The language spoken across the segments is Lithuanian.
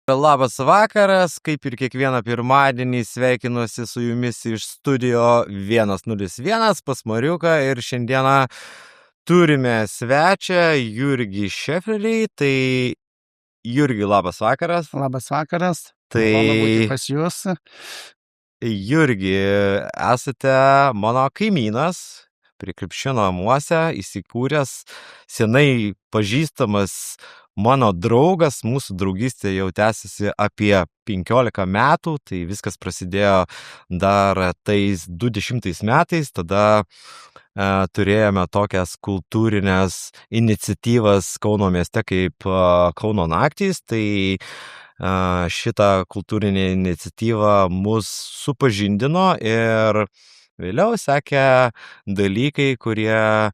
Labas vakaras, kaip ir kiekvieną pirmadienį sveikinuosi su jumis iš studio 101 pas Mariuką ir šiandieną turime svečią Jurgį Šefrelį. Tai Jurgi, labas vakaras. Labas vakaras, Tai malonu būti pas jūs. Jurgi, esate mano kaimynas prie Krepšio namuose, įsikūręs, senai pažįstamas mano draugas. Mūsų draugystė jau tęsiasi apie 15 metų, tai viskas prasidėjo dar tais 20 metais, tada turėjome tokias kultūrinės iniciatyvas Kauno mieste kaip Kauno naktys, tai šitą kultūrinę iniciatyvą mus supažindino ir vėliau sekė dalykai, kurie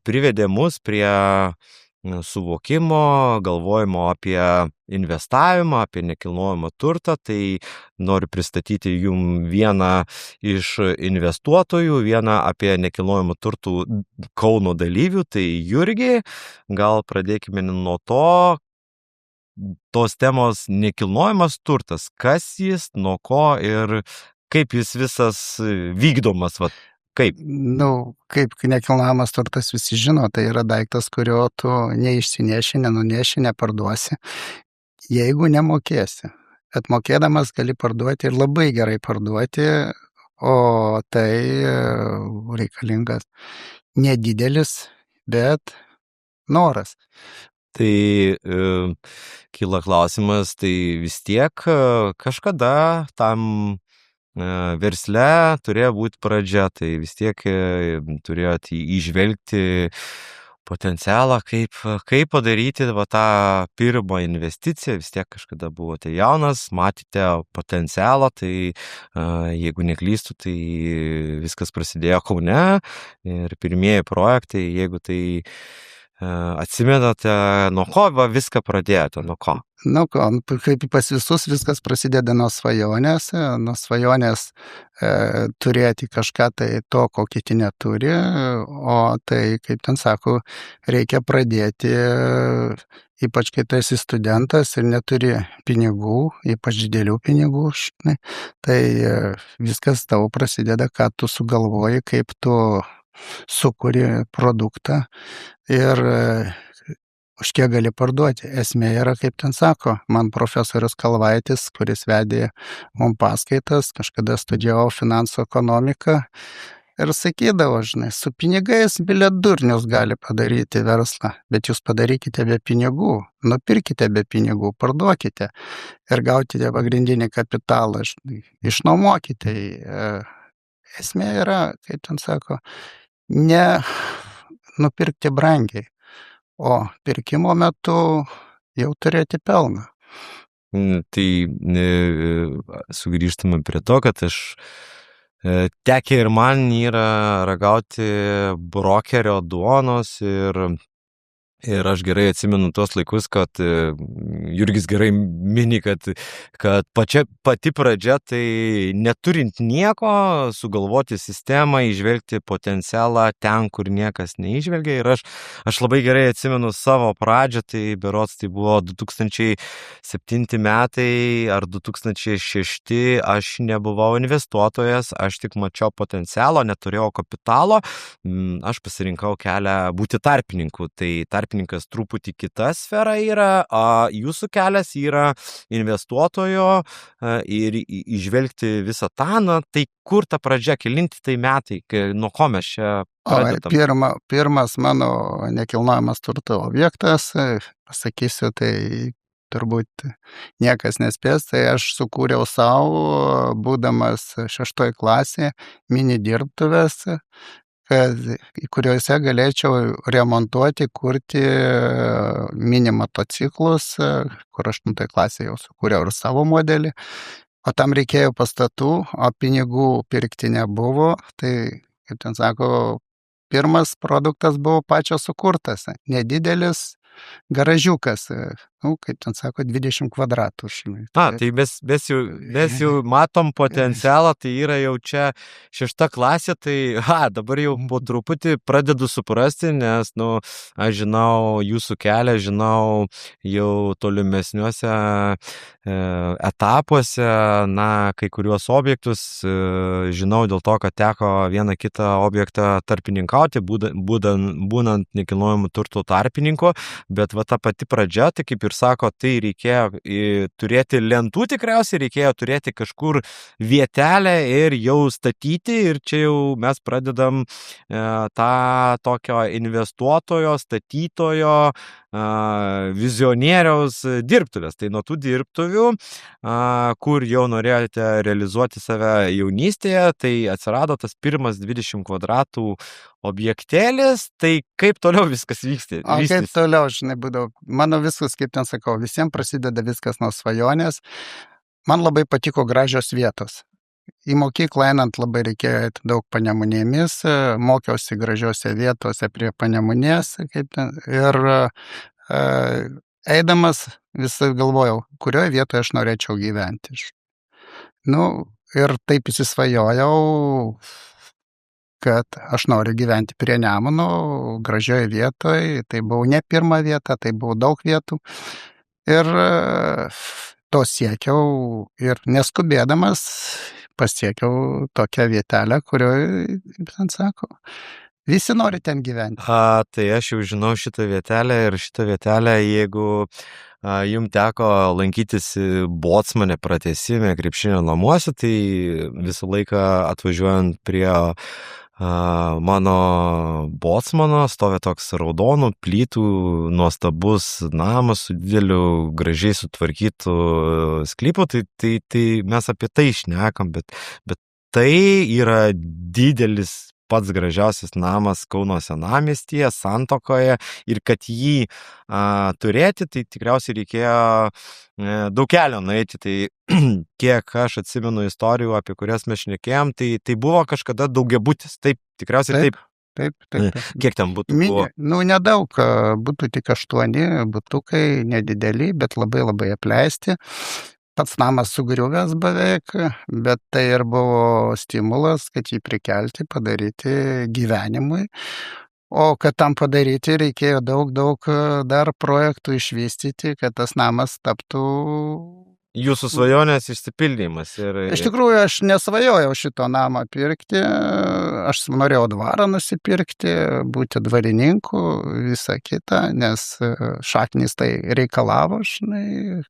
privedė mus prie suvokimo, galvojimo apie investavimą, apie nekilnojamą turtą. Tai noriu pristatyti jums vieną iš investuotojų, vieną apie nekilnojamą turtų Kauno dalyvių. Tai Jurgi, gal pradėkime nuo tos temos nekilnojamas turtas. Kas jis, nuo ko ir kaip jis visas vykdomas, kaip? Kaip nekilnojamas turtas visi žino, tai yra daiktas, kurio tu neišsineši, nenuneši, neparduosi, jeigu nemokėsi. Atmokėdamas gali parduoti ir labai gerai parduoti, o tai reikalingas nedidelis, bet noras. Tai kyla klausimas, tai vis tiek kažkada tam versle turėjo būti pradžia, tai vis tiek turėjot įžvelgti potencialą, kaip padaryti tą pirmą investiciją. Vis tiek kažkada buvote jaunas, matėte potencialą, tai jeigu neklystu, tai viskas prasidėjo Kaune ir pirmieji projektai, jeigu tai atsimenate, nuo ko viską pradėjote, nuo ko? Kaip pas visus viskas prasideda nuo svajonės, turėti kažką tai to, ko kiti neturi, o tai, kaip ten sako, reikia pradėti, ypač kai tu esi studentas ir neturi pinigų, ypač didelių pinigų, tai viskas tavo prasideda, ką tu sugalvoji, kaip tu sukuri produktą ir už kiek gali parduoti. Esmė yra, kaip ten sako, man profesorius Kalvaitis, kuris vedė mums paskaitas, kažkada studijavau finansų ekonomiką ir sakydavo, su pinigais bilet durnius gali padaryti verslą, bet jūs padarykite be pinigų, nupirkite be pinigų, parduokite ir gaukite pagrindinį kapitalą, išnuomokite. Esmė yra, kaip ten sako, ne nupirkti brangiai, o pirkimo metu jau turėti pelną. Tai sugrįžtame prie to, kad tekę ir man yra ragauti brokerio duonos ir aš gerai atsimenu tuos laikus, kad Jurgis gerai mini, kad pati pradžia, tai neturint nieko, sugalvoti sistemą, įžvelgti potencialą ten, kur niekas neįžvelgia. Ir aš labai gerai atsimenu savo pradžią, tai berods tai buvo 2007 metai ar 2006, aš nebuvau investuotojas, aš tik mačiau potencialo, neturėjau kapitalo, aš pasirinkau kelią būti tarpininku. Tai tarpininkas truputį kita sfera yra, o jūsų kelias yra investuotojo ir įžvelgti visą tą, tai kur ta pradžia, kelinti tai metai, nuo ko mes čia pradedam? Pirmas mano nekilnojamas turto objektas, pasakysiu, tai turbūt niekas nespės, tai aš sukūriau savo, būdamas 6 klasėje, mini dirbtuvės, kuriuose galėčiau remontuoti, kurti mini motociklus, kur 8 klasėje jau sukūriau ir savo modelį, o tam reikėjo pastatų, o pinigų pirkti nebuvo, tai, kaip ten sako, pirmas produktas buvo pačios sukurtas, nedidelis garažiukas, kaip ten sako, 20 kvadratų, žinai. Tai mes jau matom potencialą, tai yra jau čia 6 klasė, tai dabar jau po truputį pradedu suprasti, nes, aš žinau jūsų kelią, žinau jau tolimesniuose etapuose, kai kuriuos objektus, žinau dėl to, kad teko vieną kitą objektą tarpininkauti, būnant nekilnojamų turtų tarpininko, bet ta pati pradžia, tai kaip ir sako, tai reikėjo turėti lentų, tikriausiai reikėjo turėti kažkur vietelę ir jau statyti, ir čia jau mes pradedam tą tokio investuotojo, statytojo, vizionieriaus dirbtuvės. Tai nuo tų dirbtuvių, kur jau norėjote realizuoti save jaunystėje, tai atsirado tas pirmas 20 kvadratų objektėlis, tai kaip toliau viskas vyksta? Kaip toliau, žinai, būdavo, mano viskas, kaip ten sakau, visiems prasideda viskas nuo svajonės. Man labai patiko gražios vietos. Į mokyklą einant labai reikėjo daug Panemunėmis, mokiausi gražiose vietose prie Panemunės, ir eidamas visai galvojau, kurioje vietoje aš norėčiau gyventi. Ir taip įsisvajojau, kad aš noriu gyventi prie Nemuno, gražioje vietoje, tai buvo ne pirma vieta, tai buvo daug vietų. Ir to siekiau ir neskubėdamas pasiekiau tokią vietelę, kurioje, kaip ten sako, visi nori ten gyventi. Tai aš jau žinau šitą vietelę, ir šitą vietelę, jeigu jums teko lankytis Bocmane pratęsime krepšinio namuose, tai visą laiką atvažiuojant prie mano Bocmano stovi toks raudonų plytų nuostabus namas su dideliu gražiai sutvarkytų sklypu, tai mes apie tai šnekam, bet tai yra didelis pats gražiausias namas Kauno senamiestyje, Santakoje, ir kad jį turėti, tai tikriausiai reikėjo daug kelio nueiti. Tai kiek aš atsimenu istorijų, apie kurias mes šnekėjom, tai buvo kažkada daugiabutis. Taip, tikriausiai taip. Taip. Kiek ten būtų buvo? Nedaug, būtų tik 8 butukai, nedideli, bet labai labai apleisti. Pats namas sugriuvęs beveik, bet tai ir buvo stimulas, kad jį prikelti, padaryti gyvenimui. O kad tam padaryti, reikėjo daug dar projektų išvystyti, kad tas namas taptų... Jūsų svajonės išsipildymas. Iš tikrųjų, aš nesvajojau šito namą pirkti, aš norėjau dvarą nusipirkti, būti dvarininku, visą kitą, nes šaknys tai reikalavo,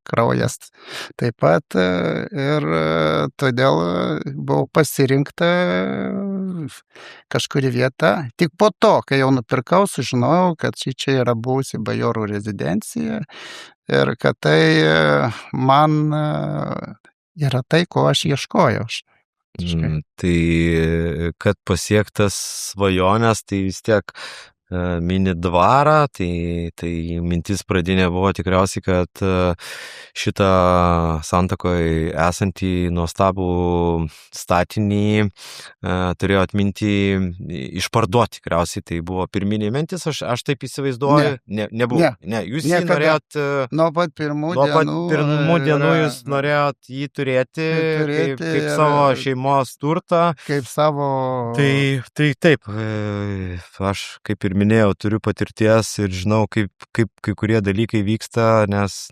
kraujas taip pat, ir todėl buvo pasirinkta kažkuri vieta. Tik po to, kai jau nupirkau, sužinojau, kad čia yra buvusi bajorų rezidencija, ir kad tai man yra tai, ko aš ieškojau. Tai kad pasiektas svajonės, tai vis tiek mini dvarą, tai mintis pradinė buvo tikriausiai, kad šitą Santakoje esantį nuostabų statinį turėjo atminti išparduoti, tikriausiai tai buvo pirminė mintis, aš taip įsivaizduoju. Nebuvo. Ne, jūs jį norėjot... Nuo pat pirmų dienų jūs norėjot jį turėti kaip savo šeimos turtą. Kaip savo... Tai taip, aš kaip ir minėjau, turiu patirties ir žinau, kaip kai kurie dalykai vyksta, nes,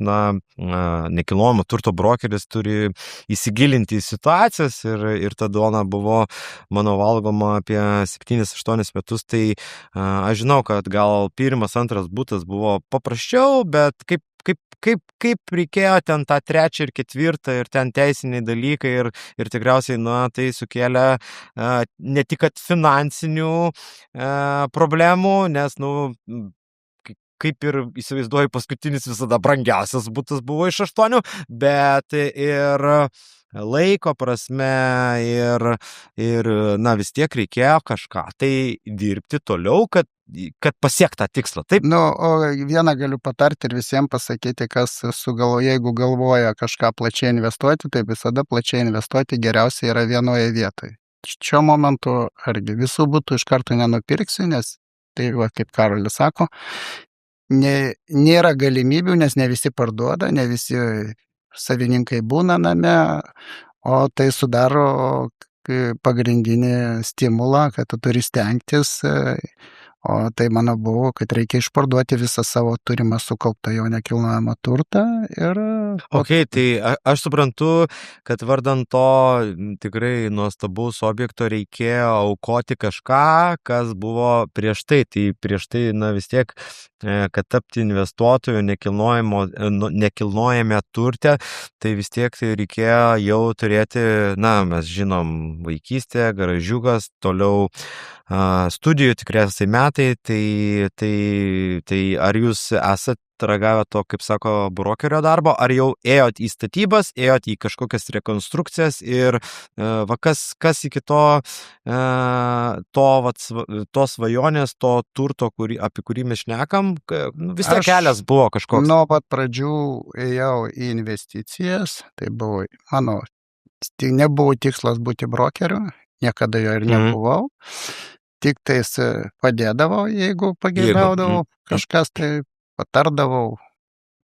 nekilnojamo turto brokeris turi įsigilinti į situacijas, ir ta duona buvo mano valgoma apie 7-8 metus, tai aš žinau, kad gal pirmas, antras butas buvo paprasčiau, bet kaip reikėjo ten tą 3 ir 4 ir ten teisiniai dalykai, ir tikriausiai, tai sukėlė ne tik kad finansinių problemų, nes, kaip ir įsivaizduoju, paskutinis visada brangiausias butas buvo iš 8, bet ir laiko prasme, ir vis tiek reikėjo kažką tai dirbti toliau, kad pasiekti tą tikslą. Taip? O vieną galiu patarti ir visiems pasakyti, kas jeigu galvoja kažką plačiai investuoti, tai visada plačiai investuoti geriausiai yra vienoje vietoje. Šiuo momentu argi visų butų iš karto nenupirksiu, nes tai, kaip Karolis sako, nėra galimybių, nes ne visi parduoda, ne visi savininkai būna name, o tai sudaro pagrindinį stimulą, kad tu turi stengtis. O tai mano buvo, kad reikia išparduoti visą savo turimą sukauptą jau nekilnojamą turtą ir... Ok, tai aš suprantu, kad vardant to tikrai nuostabaus objekto reikėjo aukoti kažką, kas buvo prieš tai. Tai prieš tai, na vis tiek, kad tapti investuotoju nekilnojame turte, tai vis tiek tai reikėjo jau turėti, na, mes žinom, vaikystė, garažiukas, toliau studijų tikriausiai metai, tai ar jūs esat ragavę to, kaip sako, brokerio darbo, ar jau ėjot į statybas, ėjot į kažkokias rekonstrukcijas ir va kas iki to svajonės, to turto, apie kurį mes šnekam, vis tiek kelias buvo kažkoks. Nuo pat pradžių ėjau į investicijas, tai buvo mano, nebuvo tikslas būti brokeriu, niekada jo ir nebuvau. Tik tais padėdavau, jeigu pageidaudavau, kažkas tai patardavau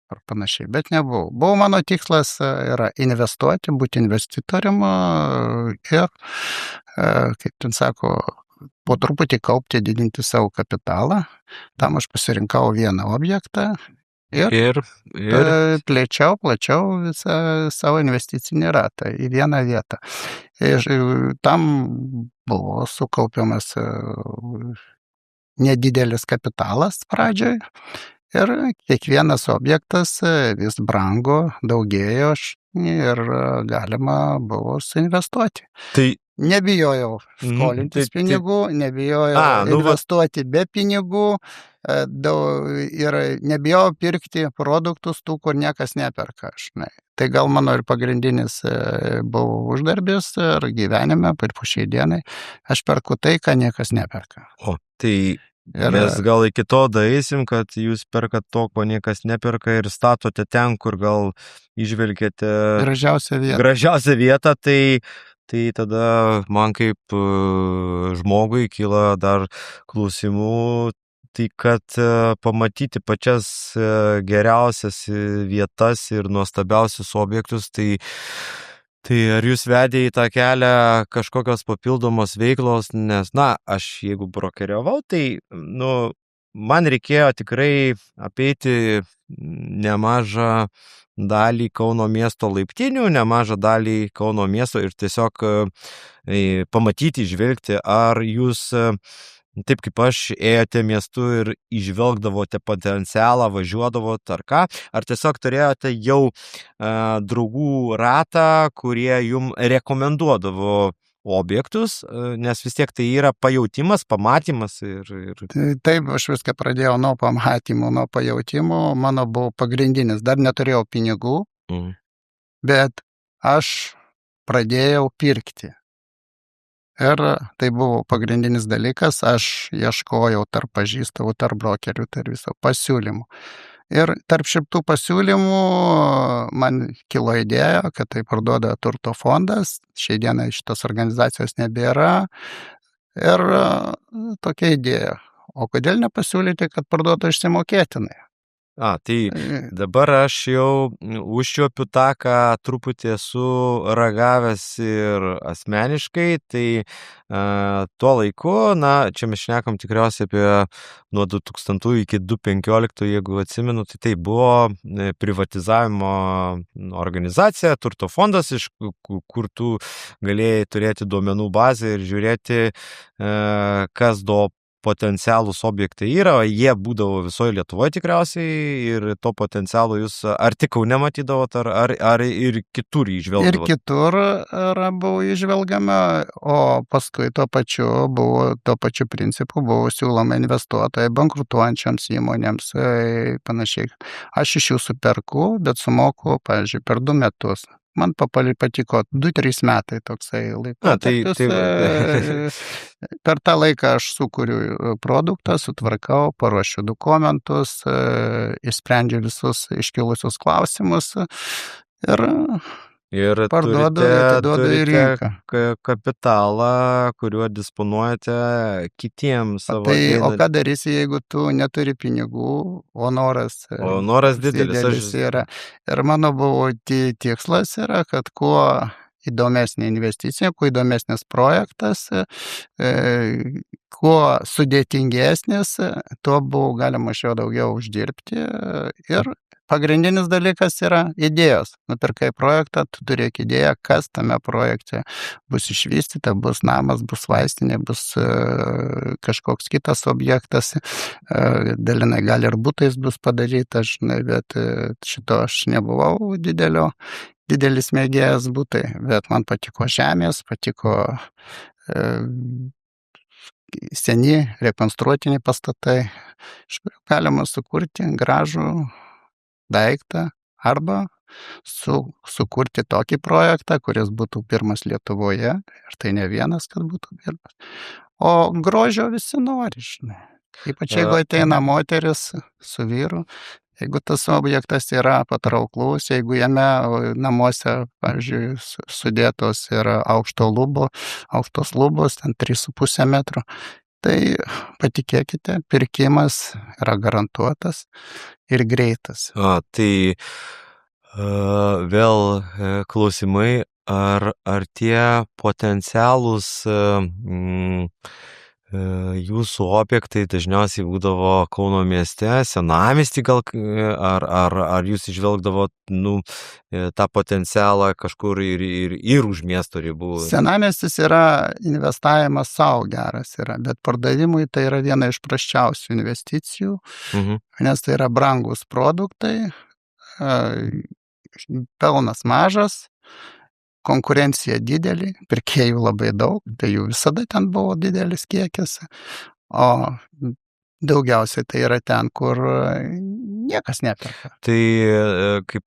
ar panašiai, bet nebuvau. Buvo mano tikslas yra investuoti, būti investitorium ir, kaip ten sako, po truputį kaupti, didinti savo kapitalą. Tam aš pasirinkau vieną objektą ir plėčiau visą savo investicinį ratą į vieną vietą. Ir tam buvo sukaupiamas nedidelis kapitalas pradžioj ir kiekvienas objektas vis brango, daugėjo ir galima buvo suinvestuoti. Tai nebijojau skolintis pinigų, nebijojau investuoti be pinigų ir nebijojau pirkti produktus tų, kur niekas neperka. Tai gal mano ir pagrindinis buvo uždarbis ir gyvenime, ir po šiai dienai, aš perku tai, ką niekas neperka. O, tai mes gal iki to daeisim, kad jūs perkat to, ko niekas neperka ir statote ten, kur gal išvelgėte gražiausią vietą, tai tada man kaip žmogui kyla dar klausimų, tai kad pamatyti pačias geriausias vietas ir nuostabiausius objektus, tai ar jūs vedė į tą kelią kažkokios papildomos veiklos, nes, aš jeigu brokeriavau, tai, man reikėjo tikrai apeiti nemažą dalį Kauno miesto laiptinių, nemažą dalį Kauno miesto ir tiesiog pamatyti, žvelgti, ar jūs, taip kaip aš, ėjote miestu ir įžvelgdavote potencialą, važiuodavote ar ką, ar tiesiog turėjote jau draugų ratą, kurie jums rekomenduodavo objektus, nes vis tiek tai yra pajautimas, pamatymas ir... Taip, aš viską pradėjau nuo pamatymų, nuo pajautimų, mano buvo pagrindinis, dar neturėjau pinigų, bet aš pradėjau pirkti. Ir tai buvo pagrindinis dalykas, aš ieškojau tarp pažįstamų, tarp brokerių, tarp viso pasiūlymų. Ir tarp šitų pasiūlymų man kilo idėja, kad tai parduoda turto fondas, šiai dienai šitos organizacijos nebėra. Ir tokia idėja. O kodėl nepasiūlyti, kad parduotų išsimokėtinai? Tai dabar aš jau užčiuopiu tą, ką truputį esu ragavęs ir asmeniškai, tai tuo laiku, čia mes šnekam tikriausiai apie nuo 2000 iki 2015, jeigu atsimenu, tai buvo privatizavimo organizacija, turto fondas, iš kur tu galėjai turėti duomenų bazę ir žiūrėti, kas potencialūs objektai yra, jie būdavo visoje Lietuvoje tikriausiai ir to potencialo jūs ar tik Kaune matydavot, ar ir kitur įžvelgdavot? Ir kitur buvo įžvelgama, o paskui tuo pačiu principu buvo siūloma investuotojai bankrutuojančiams įmonėms, panašiai. Aš iš jų superku, bet sumoku, pavyzdžiui, per 2 metus. Man patiko 2-3 metai toksai laikotarpis. Per tą laiką aš sukuriu produktą, sutvarkau, paruošiu dokumentus, išsprendžiu visus iškilusius klausimus. Ir parduodu ir atiduodu į rinką. kapitalą, kuriuo disponuojate kitiems savo O ką darysi, jeigu tu neturi pinigų, o noras didelis. yra. Ir mano buvo tikslas yra, kad kuo įdomesnė investicija, kuo įdomesnis projektas, kuo sudėtingesnis, tuo buvo galima iš jo daugiau uždirbti. Ir pagrindinis dalykas yra idėjos. Nupirkai projektą, tu turėk idėją, kas tame projekte bus išvystyta, bus namas, bus vaistinė, bus kažkoks kitas objektas. Dalinai gal ir būtais bus padaryta, žinai, bet šito aš nebuvau didelis mėgėjas būtai, bet man patiko žemės, patiko seni rekonstruotiniai pastatai, iš kurių galima sukurti gražų daiktą arba sukurti tokį projektą, kuris būtų pirmas Lietuvoje, ir tai ne vienas, kad būtų pirmas. O grožio visi nori, žinai. Ypač jeigu ateina moteris su vyru, jeigu tas objektas yra patrauklus, jeigu jame namuose, pavyzdžiui, sudėtos yra aukštos lubos, ten 3,5 metro, tai patikėkite, pirkimas yra garantuotas ir greitas. Tai vėl klausimai, ar tie potencialūs jūsų objektai dažniausiai būdavo Kauno mieste, senamiesty gal, ar jūs išvelgdavot tą potencialą kažkur ir už miesto ribų? Senamiestis yra investavimas savo geras yra, bet pardavimui tai yra viena iš prasčiausių investicijų, nes tai yra brangus produktai, pelnas mažas, konkurencija didelė, pirkėjų labai daug, tai jų visada ten buvo didelis kiekis, o daugiausiai tai yra ten, kur niekas neperka. Tai kaip...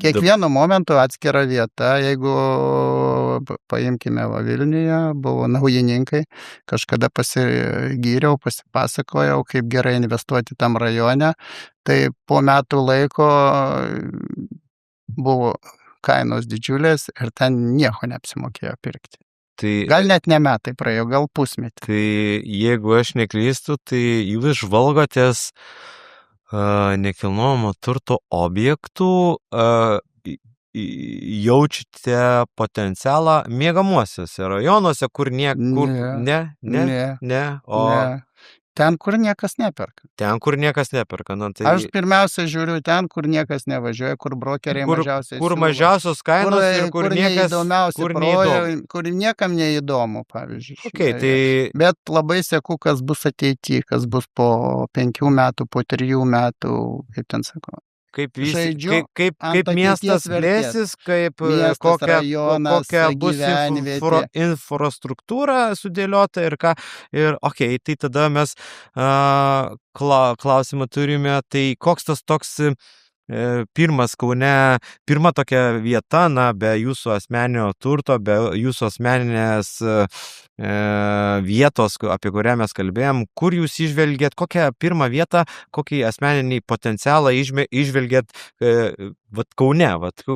Kiekvienu momentu atskira vieta, jeigu paimkime Vilniuje, buvo naujininkai, kažkada pasigyriau, pasipasakojau, kaip gerai investuoti tam rajone, tai po metų laiko buvo kainos didžiulės ir ten nieko neapsimokėjo pirkti. Gal net ne metai praėjo, gal pusmetį. Tai jeigu aš neklystu, tai jūs žvalgotės nekilnojamo turto objektų, jaučiate potencialą miegamuosiuose rajonuose, kur ten, kur niekas neperka. Ten, kur niekas neperka. Aš pirmiausia žiūriu ten, kur niekas nevažiuoja, kur brokeriai mažiausiai kur mažiausios kainos ir kur niekas, kur niekam neįdomu, pavyzdžiui. Okay, Bet labai seku, kas bus ateityje, kas bus po 5 metų, po 3 metų, kaip ten sako. Kaip miestas plėsis, kokia bus infrastruktūra sudėliota ir ką. Ir tai tada mes klausimą turime, tai koks tas toks pirmas Kaune, pirma tokia vieta, be jūsų asmeninio turto, be jūsų asmeninės vietos, apie kurią mes kalbėjom, kur jūs išvelgėt, kokią pirmą vietą, kokį asmeninį potencialą išvelgėt Kaune?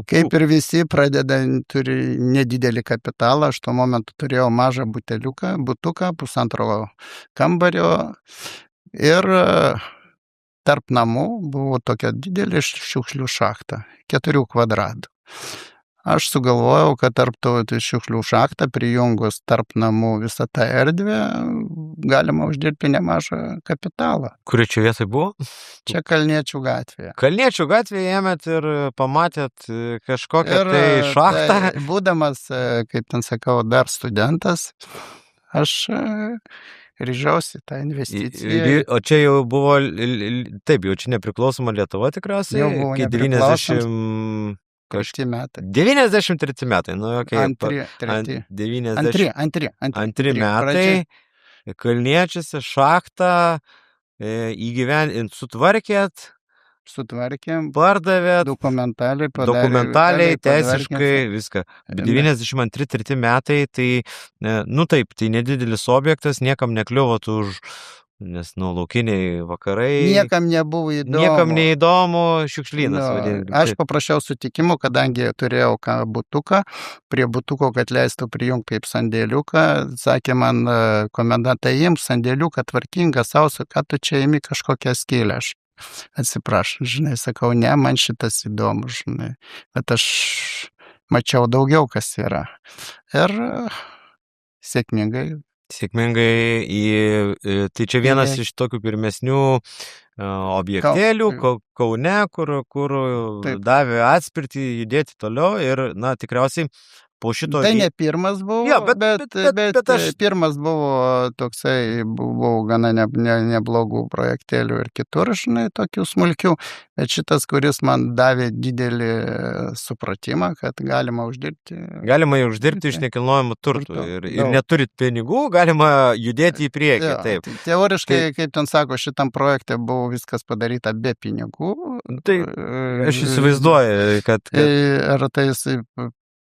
Kaip ir visi turi nedidelį kapitalą, aš tuo momentu turėjau mažą butuką, 1,5 kambario ir tarp namų buvo tokia didelė šiukšlių šachta, 4 kvadratų. Aš sugalvojau, kad tarp šiukšlių šachtą prijungus tarp namų visą tą erdvę galima uždirbti nemažą kapitalą. Kuri čia vietoj buvo? Čia Kalniečių gatvėje. Kalniečių gatvėje ėmėt ir pamatėt kažkokią tai šachtą? Tai, būdamas, kaip ten sakau, dar studentas, aš ryžausi tą investiciją. O čia jau buvo, taip, jau čia nepriklausoma Lietuva tikriausiai? Jau buvo nepriklausoma. 93 metai. Antri metai. Kalniečiuose šachtą sutvarkėm, pardavėt, dokumentaliai, teisiškai, viską. 92-3 metai, tai, taip, tai nedidelis objektas, niekam nekliuvot nes laukiniai vakarai, Niekam nebuvo niekam įdomu. neįdomu, šiukšlynas vadinkim. Aš paprašiau sutikimo, kadangi turėjau butuką, prie butuko, kad leistų prijungti kaip sandėliuką, sakė man komendantai, imk sandėliuką tvarkingą, sausą, ką tu čia imi kažkokią skylę. Aš atsiprašau, žinai, sakau, ne, man šitas įdomu, žinai, bet aš mačiau daugiau, kas yra. Ir sėkmingai. Tai čia vienas iš tokių pirmesnių objektėlių Kaune, kur davė atspirtį judėti toliau ir, tikriausiai po šito... Tai ne pirmas buvo, jo, bet pirmas buvo toksai, buvo gana neblogų projektėlių ir kitur, žinai, tokių smulkių, bet šitas, kuris man davė didelį supratimą, kad galima uždirbti. Galima uždirbti iš nekilnojamo turto ir neturit pinigų, galima judėti į priekį. Taip. Teoriškai, kaip ten sako, šitam projekte buvo viskas padaryta be pinigų. Tai aš įsivaizduoju, kad... Ir tai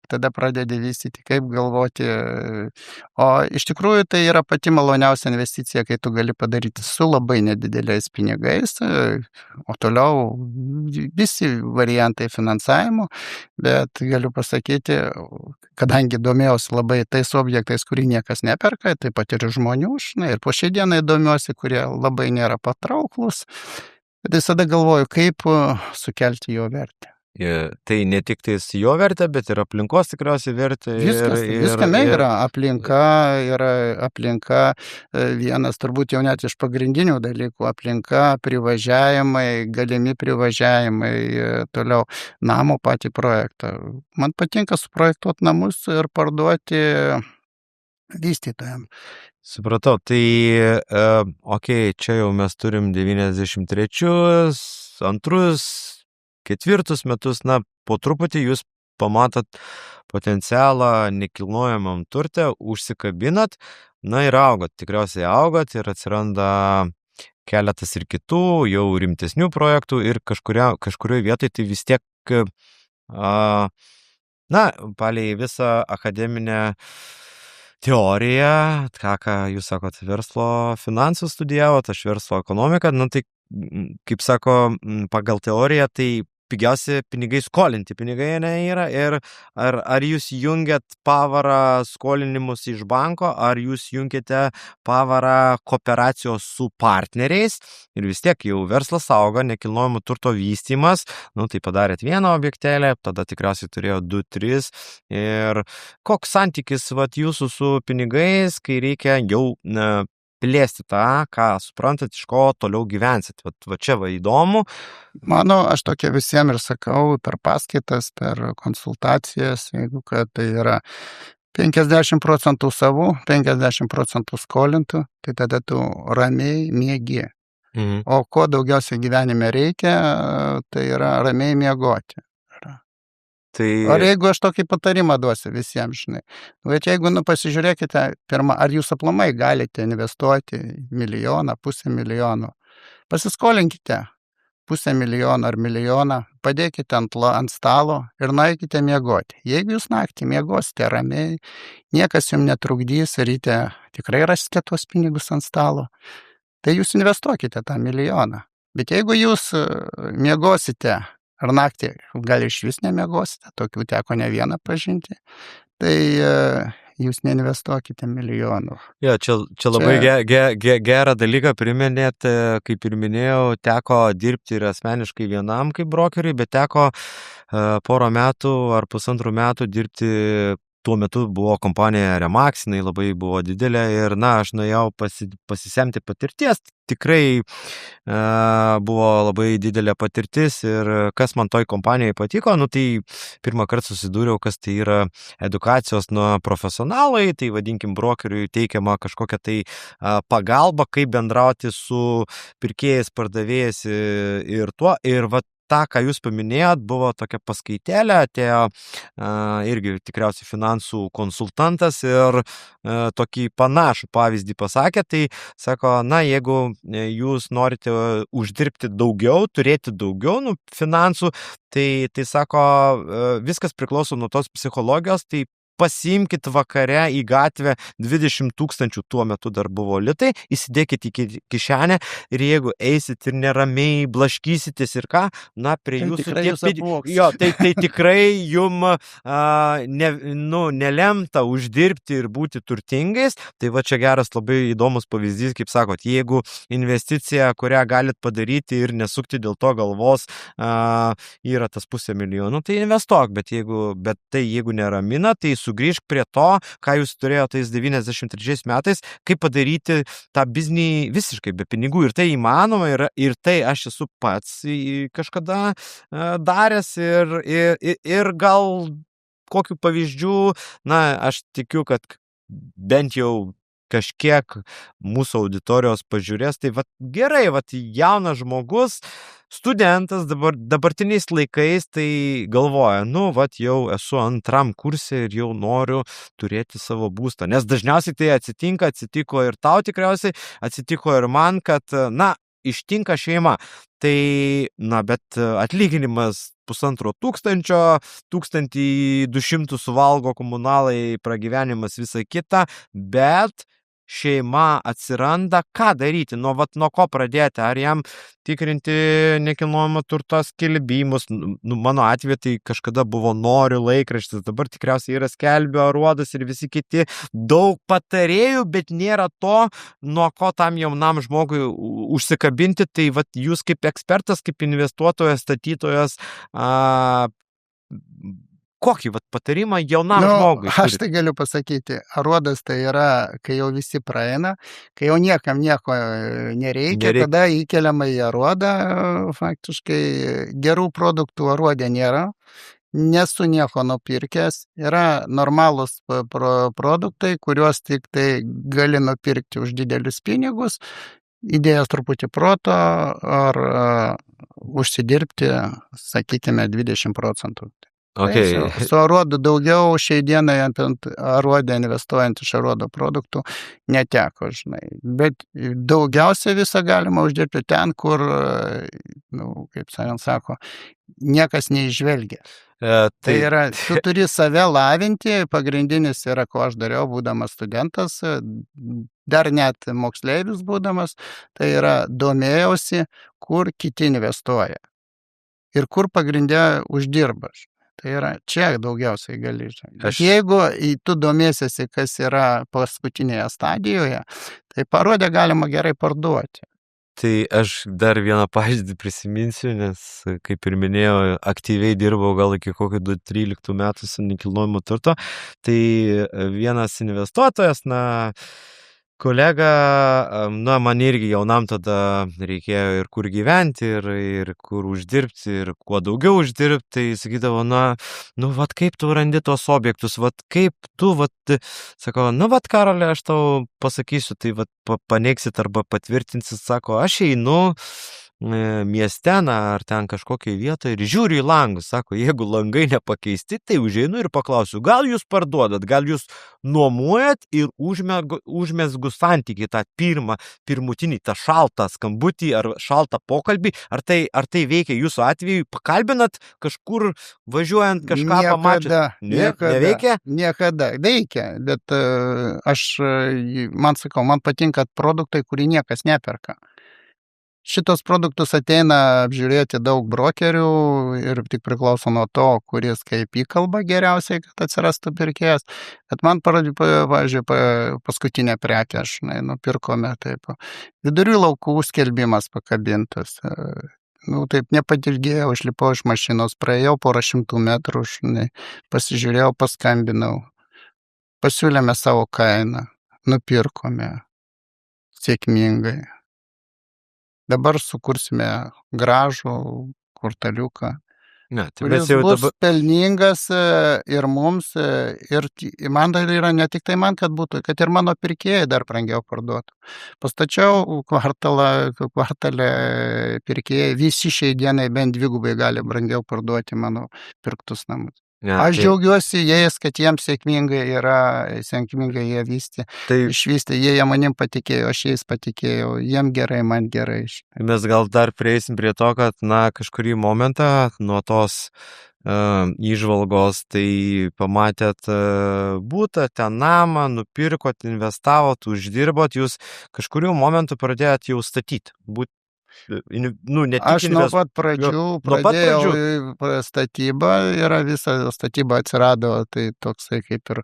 tada pradedi vystyti, kaip galvoti. O iš tikrųjų tai yra pati maloniausia investicija, kai tu gali padaryti su labai nedideliais pinigais, o toliau visi variantai finansavimo, bet galiu pasakyti, kadangi domėjausi labai tais objektais, kurį niekas neperka, taip pat ir žmonių, ir po šiai dienai domiuosi, kurie labai nėra patrauklus, bet visada galvoju, kaip sukelti jo vertę. Tai ne tik tais jo vertė, bet ir aplinkos tikriausiai vertė. Viskame yra aplinka vienas turbūt jau net iš pagrindinių dalykų, aplinka, privažiavimai, galimi privažiavimai, toliau namo patį projektą. Man patinka suprojektuoti namus ir parduoti vystytojams. Supratau, tai čia jau mes turim 93, antrus, ketvirtus metus, po truputį jūs pamatot potencialą nekilnojamam turte, užsikabinat, ir augot, tikriausiai augot ir atsiranda keletas ir kitų, jau rimtesnių projektų ir kažkurioje vietoje tai vis tiek, palei visą akademinę teoriją, ką jūs sakot, verslo finansų studijavot, aš verslo ekonomiką, tai kaip sako, pagal teoriją, tai pigiausi pinigai skolinti pinigai yra ir ar jūs jungiat pavarą skolinimus iš banko, ar jūs jungiate pavarą kooperacijos su partneriais ir vis tiek jau verslas auga, nekilnojamo turto vystymas, tai padarėt vieną objektėlį, tada tikriausiai turėjo 2-3 ir koks santykis jūsų su pinigais, kai reikia jau plėsti tą, ką suprantat, iš ko toliau gyvensit. Va čia įdomu. Aš tokia visiems ir sakau, per paskaitas, per konsultacijas, jeigu kad tai yra 50% savų, 50% skolintų, tai tada tu ramiai miegi. O ko daugiausiai gyvenime reikia, tai yra ramiai miegoti. Ar jeigu aš tokį patarimą duosiu visiems, bet jeigu, pasižiūrėkite, pirmą, ar jūs aplamai galite investuoti 1 milijoną, 500 milijonų, pasiskolinkite 500 milijono ar milijoną, padėkite ant stalo ir nueikite miegoti. Jeigu jūs naktį miegosite ramiai, niekas jums netrukdys, ryte tikrai rasite tuos pinigus ant stalo, tai jūs investuokite tą milijoną. Bet jeigu jūs miegosite ar naktį, gal iš vis nemiegosite, tokių teko ne vieną pažinti, tai jūs neinvestuokite milijonų. Čia labai gerą dalyką priminėt, kaip ir minėjau, teko dirbti ir asmeniškai vienam kaip brokeriui, bet teko porą metų ar pusantrų metų dirbti. Tuo metu buvo kompanija Remax, jinai labai buvo didelė ir, aš nuėjau pasisemti patirties. Tikrai buvo labai didelė patirtis ir kas man toj kompanijai patiko, tai pirmą kartą susidūriau, kas tai yra edukacijos nuo profesionalai, tai vadinkim brokeriui teikiama kažkokia tai pagalba, kaip bendrauti su pirkėjais, pardavėjais ir tuo. Ir tą, ką jūs paminėjot, buvo tokia paskaitėlė, atėjo irgi tikriausiai finansų konsultantas ir tokį panašų pavyzdį pasakė, tai sako, jeigu jūs norite uždirbti daugiau, turėti daugiau finansų, tai sako, viskas priklauso nuo tos psichologijos, tai pasiimkit vakare į gatvę 20 000, tuo metu dar buvo litai, įsidėkit į kišenę ir jeigu eisit ir neramiai blaškysitės ir ką, na, prie Tai jūsų tikrai jūs apvogs. Jo, tai tikrai jum nelemta uždirbti ir būti turtingais. Tai va čia geras labai įdomus pavyzdys, kaip sakot, jeigu investicija, kurią galit padaryti ir nesukti dėl to galvos, yra tas 500 000, tai investuok, bet jeigu neramina, tai sugrįžk prie to, ką jūs turėjote tais 93 metais, kaip padaryti tą biznį visiškai be pinigų. Ir tai įmanoma, ir tai aš esu pats kažkada daręs ir gal kokių pavyzdžių, na, aš tikiu, kad bent jau kažkiek mūsų auditorijos pažiūrės, tai vat gerai, vat jaunas žmogus, studentas dabartiniais laikais, tai galvoja, nu, vat jau esu antram kurse ir jau noriu turėti savo būstą, nes dažniausiai tai atsitiko ir tau tikriausiai, atsitiko ir man, kad, na, ištinka šeima. Tai, na, bet atlyginimas 1500, 1200 suvalgo komunalai, pragyvenimas visą kitą, bet šeima atsiranda, ką daryti, nuo ko pradėti, ar jam tikrinti nekilnojamo turto skelbimus, mano atveju tai kažkada buvo Noriu laikraštis, dabar tikriausiai yra Skelbio Aruodas ir visi kiti, daug patarėjų, bet nėra to, nuo ko tam jaunam žmogui užsikabinti, tai vat jūs kaip ekspertas, kaip investuotojas, statytojas, kokį patarimą jaunam žmogui? Aš tai galiu pasakyti, Aruodas tai yra, kai jau visi praeina, kai jau niekam nieko nereikia, tada įkeliama į Aruodą, faktiškai gerų produktų Aruodė nėra, nesu nieko nupirkęs, yra normalūs produktai, kuriuos tik tai gali nupirkti už didelius pinigus, įdėjęs truputį proto ar užsidirbti, sakykime, 20%. Okay. Tai su Aruodu daugiau šiai dienai ant Aruodę investuojant iš Aruodo produktų neteko, žinai. Bet daugiausia visą galima uždirbti ten, kur, kaip sako, niekas neižvelgia. Tai yra, tu turi save lavinti, pagrindinis yra, ko aš dariau, būdamas studentas, dar net moksleivis būdamas, tai yra domėjausi, kur kiti investuoja ir kur pagrindė uždirbaš. Tai yra, čia daugiausiai gali. Jeigu tu domėsiesi, kas yra paskutinėje stadijoje, tai Aruodę galima gerai parduoti. Tai aš dar vieną pavyzdį prisiminsiu, nes, kaip ir minėjau, aktyviai dirbau gal iki kokio 13 metų su nekilnojamu turto. Tai vienas investuotojas, kolega, man irgi jaunam tada reikėjo ir kur gyventi, ir kur uždirbti, ir kuo daugiau uždirbti, tai sakydavo, kaip tu randi tos objektus, kaip tu, sako, Karoli, aš tau pasakysiu, tai paneigsit arba patvirtinsit, sako, aš einu mieste, ar ten kažkokiai vietoje ir žiūriu į langus, sako, jeigu langai nepakeisti, tai užeinu ir paklausiu, gal jūs parduodat, gal jūs nuomojat ir užmesgu santykį, tą pirmutinį, tą šaltą skambutį ar šaltą pokalbį, ar tai veikia jūsų atveju, pakalbinat kažkur važiuojant kažką pamačius? Neveikia? Niekada veikia, bet man patinka produktai, kurį niekas neperka. Šitos produktus ateina apžiūrėti daug brokerių ir tik priklauso nuo to, kuris kaip įkalba geriausiai, kad atsirastų pirkėjas. Bet man, pavyzdžiui, paskutinę prekę aš nupirkome taip. Vidurių laukų skelbimas pakabintas. Taip nepatilgėjau, išlipau iš mašinos, praėjau porą šimtų metrų, pasižiūrėjau, paskambinau. Pasiūlėme savo kainą, nupirkome sėkmingai. Dabar sukursime gražų kvartaliuką, kuris bus pelningas ir mums, ir man dar yra ne tik tai man, kad ir mano pirkėjai dar brangiau parduotų. Pastačiau kvartalę pirkėjai, visi šiai dienai bent dvigubai gali brangiau parduoti mano pirktus namus. Aš džiaugiuosi jais, kad jiems sėkmingai jie išvystė, jie manim patikėjo, aš jais patikėjau, jiem gerai, man gerai. Mes gal dar prieisim prie to, kad, kažkurį momentą nuo tos įžvalgos, tai pamatėt būtą, ten namą, nupirkot, investavot, uždirbot, jūs kažkurių momentų pradėjot jau statyti. Ne tik Aš nuo pat pradžių nuo pat pradėjau pradžių. statybą, yra visa statyba atsirado, tai toksai kaip ir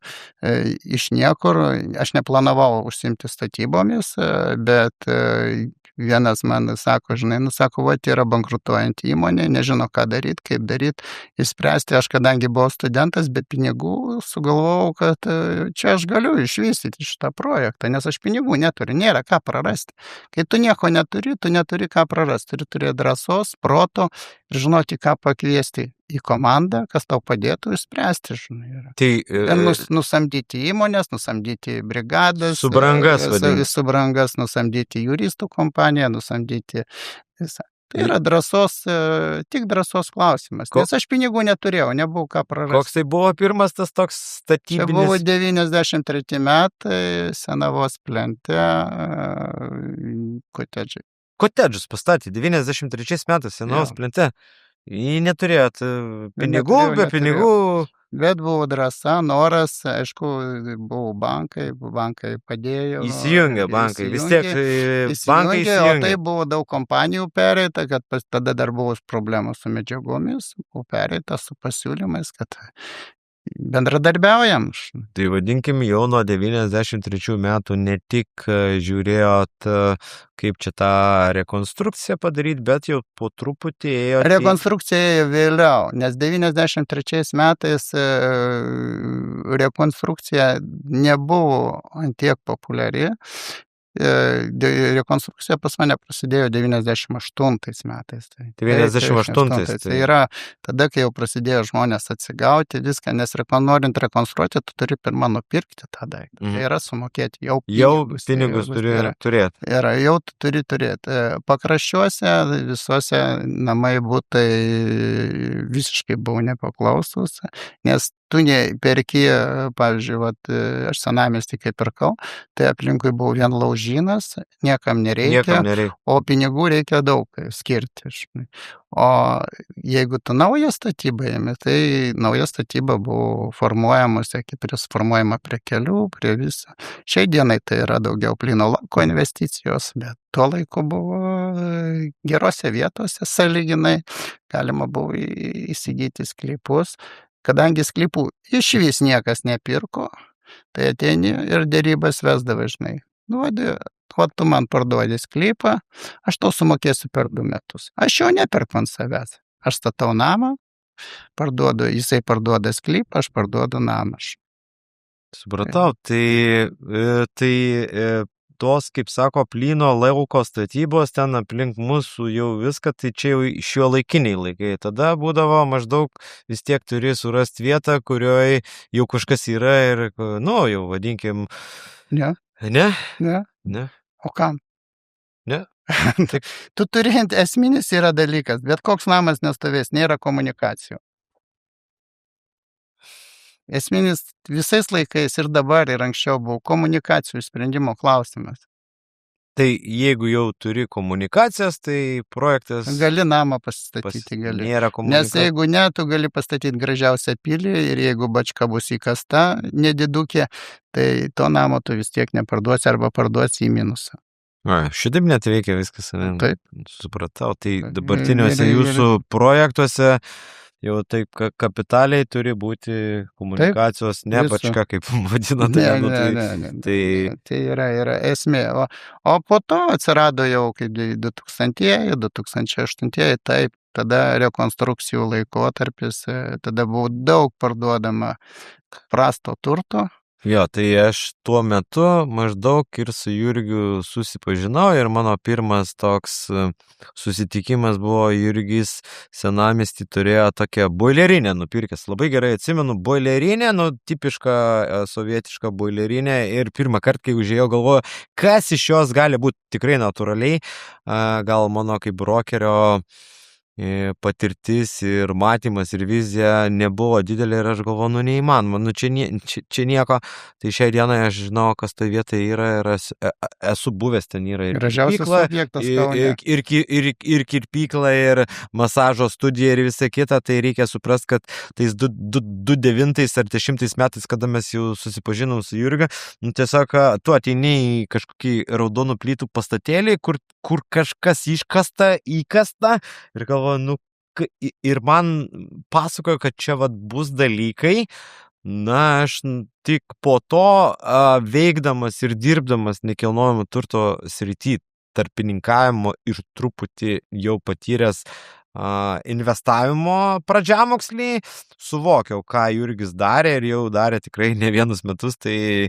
iš niekur. Aš neplanavau užsimti statybomis, bet vienas man sako, žinai, sako, va, yra bankrutuojant įmonė, nežino, ką daryti, kaip daryti, įspręsti. Aš, kadangi buvau studentas, be pinigų, sugalvojau, kad čia aš galiu išvystyti šitą projektą, nes aš pinigų neturiu, nėra ką prarasti. Kai tu nieko neturi, tu neturi ką prarasti, turi turėti drąsos, proto ir žinoti, ką pakviesti į komandą, kas tau padėtų išspręsti, žinai. Tai nusamdyti įmonės, nusamdyti brigadas, subrangas, nusamdyti juristų kompaniją, nusamdyti visą. Tai yra drąsos, tik drąsos klausimas, nes aš pinigų neturėjau, nebuvau ką prarasti. Koks tai buvo pirmas tas toks statybinis? Čia buvo 93 metai, Senavos plente, kotedžiai. Kotedžus pastatė 93 metais Senavos plente. Neturėjot pinigų, be pinigų. Bet buvo drąsa, noras, aišku, buvo bankai padėjo. Įsijungė bankai, vis tiek bankai įsijungė. O tai buvo daug kompanijų pereita, kad tada dar buvo problemos su medžiagomis, buvo pereita su pasiūlymais, kad bendradarbiaujam. Tai vadinkim, jau nuo 93 metų ne tik žiūrėjot, kaip čia tą rekonstrukciją padaryti, bet jau po truputį ėjo. Rekonstrukcija vėliau, nes 93 metais rekonstrukcija nebuvo antiek populiari. Rekonstrukcija pas mane prasidėjo 98 metais. 98. Tai yra tada, kai jau prasidėjo žmonės atsigauti viską, nes norint rekonstruoti, tu turi pirmą nupirkti tą daiktą. Tai yra sumokėti jau pinigus turi turėti. Jau tu turi turėti. Pakraščiuose visuose namai būtai visiškai buvo nepaklausus, nes tu perki, pavyzdžiui, aš senamiestį kai pirkau, tai aplinkui buvo vien laužynas, niekam nereikia, o pinigų reikia daug skirti. O jeigu tu naują statybą ėmė, tai nauja statyba buvo formuojamose, kaip ir formuojama prie kelių, prie viso. Šiai dienai tai yra daugiau plyno lauko investicijos, bet tuo laiku buvo gerose vietose, sąlyginai, galima buvo įsigyti sklypus. Kadangi sklypų išvis niekas nepirko, tai ateini ir dėrybas vesdavai, žinai. Tu man parduodi sklypą, aš tau sumokėsiu per 2 metus. Aš jo neperku ant savęs. Aš statau namą, jisai parduoda sklypą, aš parduodu namą. Supratau, tai tos, kaip sako, plyno lauko statybos ten aplink mūsų jau viską, tai čia jau šiuolaikiniai laikai. Tada būdavo maždaug vis tiek turi surasti vietą, kurioje jau kažkas yra ir, jau vadinkim. Ne. Ne? O kam? Ne. Tu turi, esminis yra dalykas, bet koks namas nestovės, nėra komunikacijų. Esminis visais laikais ir dabar ir anksčiau buvo komunikacijų sprendimo klausimas. Tai jeigu jau turi komunikacijas, tai projektas. Gali namą pasistatyti, gali. Nėra komunikacijos. Nes jeigu ne, tu gali pastatyti gražiausią pilį ir jeigu bačka bus įkasta, nedidukė, tai to namo tu vis tiek neparduosi arba parduosi į minusą. Šitaip net veikia viskas. Taip. Supratau, tai dabartiniuose jūsų projektuose jau taip kapitaliai turi būti komunikacijos, ne bačka, kaip vadinate. Tai yra esmė. O po to atsirado jau kaip 2000-ieji, 2008-ieji, taip, tada rekonstrukcijų laikotarpis, tada buvo daug parduodama prasto turto. Jo, tai aš tuo metu maždaug ir su Jurgiu susipažinau ir mano pirmas toks susitikimas buvo, Jurgis senamiestį turėjo tokią boilerinę nupirkęs. Labai gerai atsimenu, boilerinę, tipišką sovietišką boilerinę ir pirmą kartą, kai užėjau, galvoju, kas iš jos gali būti tikrai natūraliai, gal mano kaip brokerio patirtis ir matymas ir vizija nebuvo didelė ir aš galvoju, neįmanoma, čia nieko, tai šiai dienai aš žinau, kas tai vieta yra ir esu buvęs ten yra ir Gražiausias kirpykla, objektas Kaune. ir kirpykla, ir masažo studija ir visa kita, tai reikia suprasti, kad tais 2009 ar 2010 metais, kada mes jau susipažinom su Jurgiu, tiesiog tu ateini į kažkokį raudonų plytų pastatėlį, kur kažkas įkasta ir galvoju, ir man pasakojo, kad čia bus dalykai, aš tik po to veikdamas ir dirbdamas nekilnojamo turto srity tarpininkavimo ir truputį jau patyręs investavimo pradžiamokslį, suvokiau, ką Jurgis darė ir jau darė tikrai ne vienus metus, tai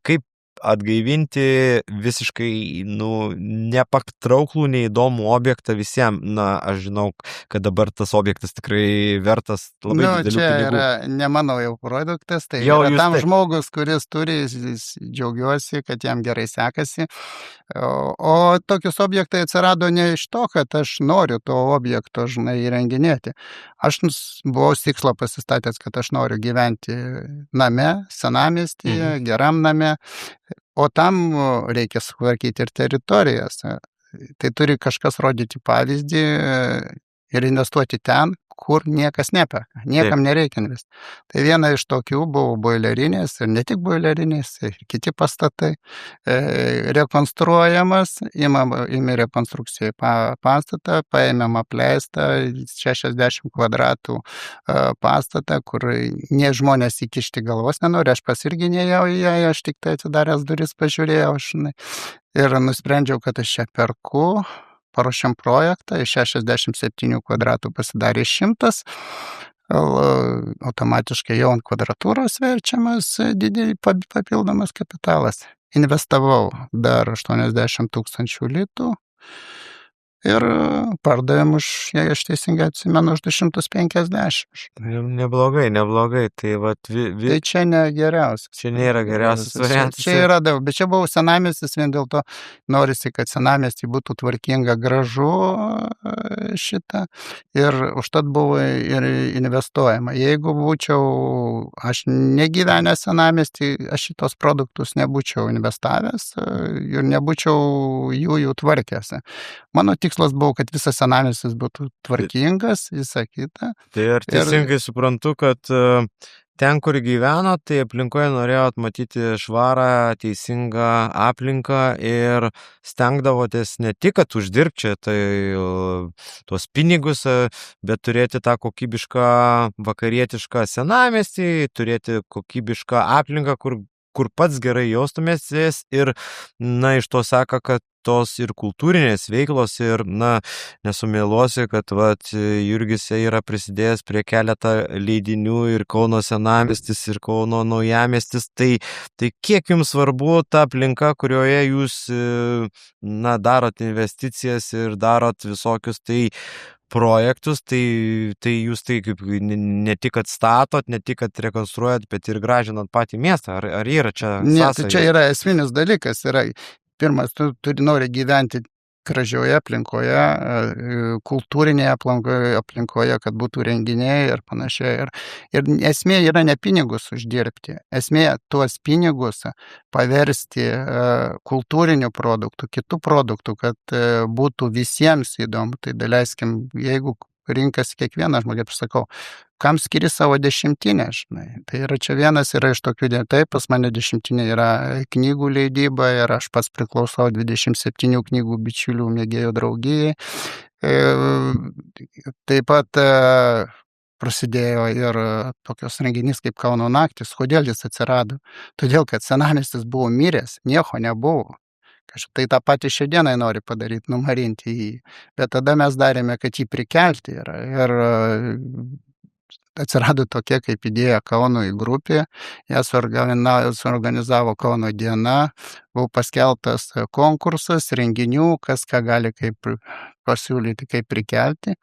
kaip atgaivinti visiškai nepatrauklų, neįdomų objektą visiems. Aš žinau, kad dabar tas objektas tikrai vertas labai didelių čia pinigų. Yra ne mano jau produktas, tai Jau yra jūs tam taip. žmogus, kuris turi, džiaugiuosi, kad jam gerai sekasi. O tokius objektai atsirado ne iš to, kad aš noriu to objekto, įrenginėti. Aš buvau tikslą pasistatęs, kad aš noriu gyventi name, senamiestyje, geram name, o tam reikia sutvarkyti ir teritorijas. Tai turi kažkas rodyti pavyzdį ir investuoti ten, kur niekas neperka. Niekam nereikia investuoti. Tai viena iš tokių buvo boilerinės ir ne tik boilerinės, ir kiti pastatai. Rekonstruojamas, įmė rekonstrukcijai pastatą, paėmėm apleistą 60 kvadratų pastatą, kur nie žmonės įkišti galvos nenori, aš pas irgi nejau į ją, aš tik tai atidaręs duris pažiūrėjau, ir nusprendžiau, kad aš čia perku. Paruošėm projektą, iš 67 kvadratų pasidarė 100, automatiškai jau ant kvadratūros verčiamas papildomas kapitalas. Investavau dar 80 000 litų ir pardavėm už, jei aš teisingai atsimenu, už 250. Neblogai. Tai Tai čia ne geriausias. Čia nėra geriausias variantas. Čia yra daug, bet čia buvo senamiestis, vien dėl to norisi, kad senamiestį būtų tvarkinga, gražu šitą. Ir užtat buvo ir investuojama. Jeigu būčiau aš negyvenęs senamiestį, aš šitos produktus nebūčiau investavęs ir nebūčiau jų tvarkęs. Mano tikslas buvo, kad visas senamiestis būtų tvarkingas, visa kita. Tai ar teisingai suprantu, kad ten, kur gyveno, tai aplinkoje norėjot matyti švarą, teisingą aplinką ir stengdavotės ne tik, kad uždirbti tuos pinigus, bet turėti tą kokybišką vakarietišką senamiestį, turėti kokybišką aplinką, kur pats gerai jaustumėsės ir, iš to seka, kad tos ir kultūrinės veiklos ir, nesumėluosiu, kad Jurgis yra prisidėjęs prie keletą leidinių ir Kauno senamiestis ir Kauno naujamiestis, tai kiek jums svarbu ta aplinka, kurioje jūs, darot investicijas ir darot visokius projektus, tai jūs tai kaip ne tik atstatot, ne tik rekonstruojat, bet ir gražinat patį miestą. Ar yra čia sąsaja? Ne, tai čia yra esminis dalykas. Pirmas, tu nori gyventi gražioje aplinkoje, kultūrinėje aplinkoje, kad būtų renginiai ir panašiai. Ir esmė yra ne pinigus uždirbti. Esmė tuos pinigus paversti kultūrinių produktų, kitų produktų, kad būtų visiems įdomu. Tai daleiskim, jeigu rinkasi kiekvienas žmogus, aš sakau, kam skiri savo dešimtinę, Tai yra čia vienas yra iš tokių, taip, pas mane dešimtinė yra knygų leidyba ir aš pats priklausau 27 knygų bičiulių mėgėjų draugijai. Taip pat prasidėjo ir tokios renginys kaip Kauno naktis. Kodėl jis atsirado? Todėl, kad senamiestis buvo miręs, nieko nebuvo. Tai tą patį šiandieną nori padaryti, numarinti jį. Bet tada mes darėme, kad jį prikelti. Ir atsirado tokia kaip idėja Kaunui grupė. Jas suorganizavo Kauno diena. Buvo paskelbtas konkursas, renginių, kas ką gali kaip pasiūlyti, kaip prikelti.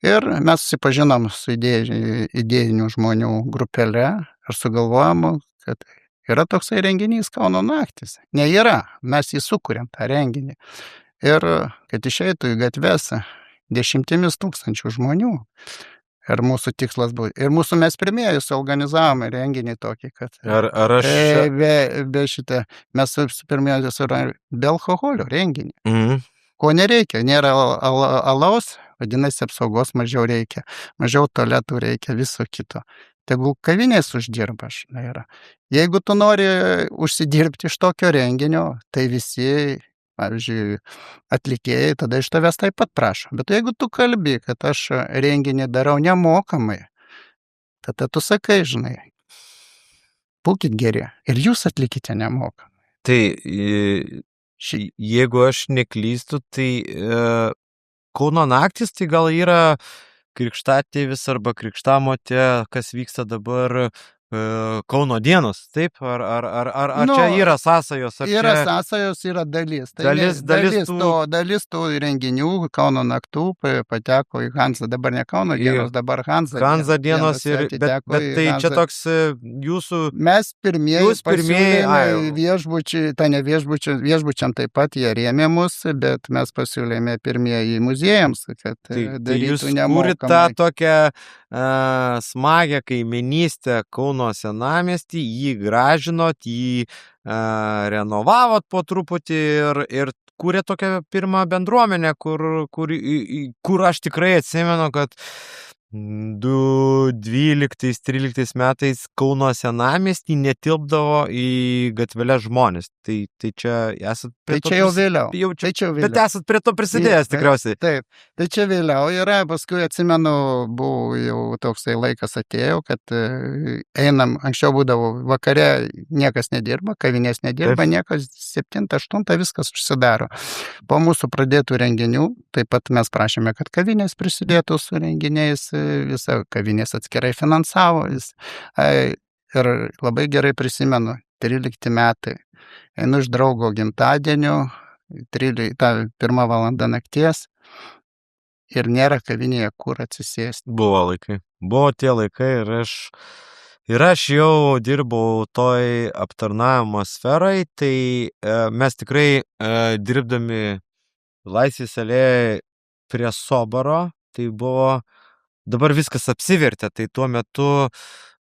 Ir mes susipažinom su idėjinių žmonių grupelė ir sugalvojom, kad yra toksai renginys Kauno naktis. Mes jį sukūrėm, tą renginį. Ir kad išeitų į gatves 10 tūkstančių žmonių. Ir mūsų tikslas buvo. Ir mes pirmieji suorganizavome renginį tokį, kad Ar aš... be šitą, mes pirmieji suorganizavome be alkoholio renginį. Mhm. Ko nereikia, nėra alaus, vadinasi, apsaugos mažiau reikia, mažiau tualetų reikia, viso kito. Tegul kavinės uždirba, yra. Jeigu tu nori užsidirbti iš tokio renginio, tai visi, pavyzdžiui, atlikėjai tada iš tavęs taip pat prašo. Bet jeigu tu kalbi, kad aš renginį darau nemokamai, tada tu sakai, žinai, būkit geri ir jūs atlikite nemokamai. Tai jeigu aš neklystu, tai Kauno naktis tai gal yra krikštatėvis arba krikštamotė, kas vyksta dabar Kauno dienos, taip? Ar čia yra sąsajos? Yra sąsajos, yra dalis. Tai dalis tų renginių Kauno naktų pateko į Hansa, dabar ne Kauno dienos, dabar Hansa dienos, bet tai čia toks jūsų... Mes pirmieji pasiūlėme viešbučiai, tai ne viešbučiam taip pat jie rėmė mus, bet mes pasiūlėme pirmieji muziejams, kad darytų nemokamai. Jūs kūrite tą tokią smagę kaiminystę Kauno senamiestį, jį gražinot, jį renovavot po truputį ir kūrė tokią pirmą bendruomenę, kur aš tikrai atsimenu, kad 2012-2013 metais Kauno senamiestį netilpdavo į gatvelę žmonės. Tai čia esat prie to... Tai čia jau vėliau. Bet esat prie to prisidėjęs tikriausiai. Taip. Tai čia vėliau yra, paskui atsimenu, buvo jau toksai laikas atėjo, kad einam, anksčiau būdavo vakare niekas nedirba, kavinės nedirba, niekas 7-8 viskas užsidaro. Po mūsų pradėtų renginių, taip pat mes prašėme, kad kavinės prisidėtų su renginiais, visą kavinės atskirai finansavo. Ir labai gerai prisimenu, 13 metai. Einu iš draugo gimtadienio, 1 valanda nakties ir nėra kavinėje, kur atsisėsti. Buvo tie laikai ir aš jau dirbau toj aptarnavimo sferai, tai mes tikrai dirbdami Laisvės alėjoje prie Soboro, tai buvo... Dabar viskas apsivertė, tai tuo metu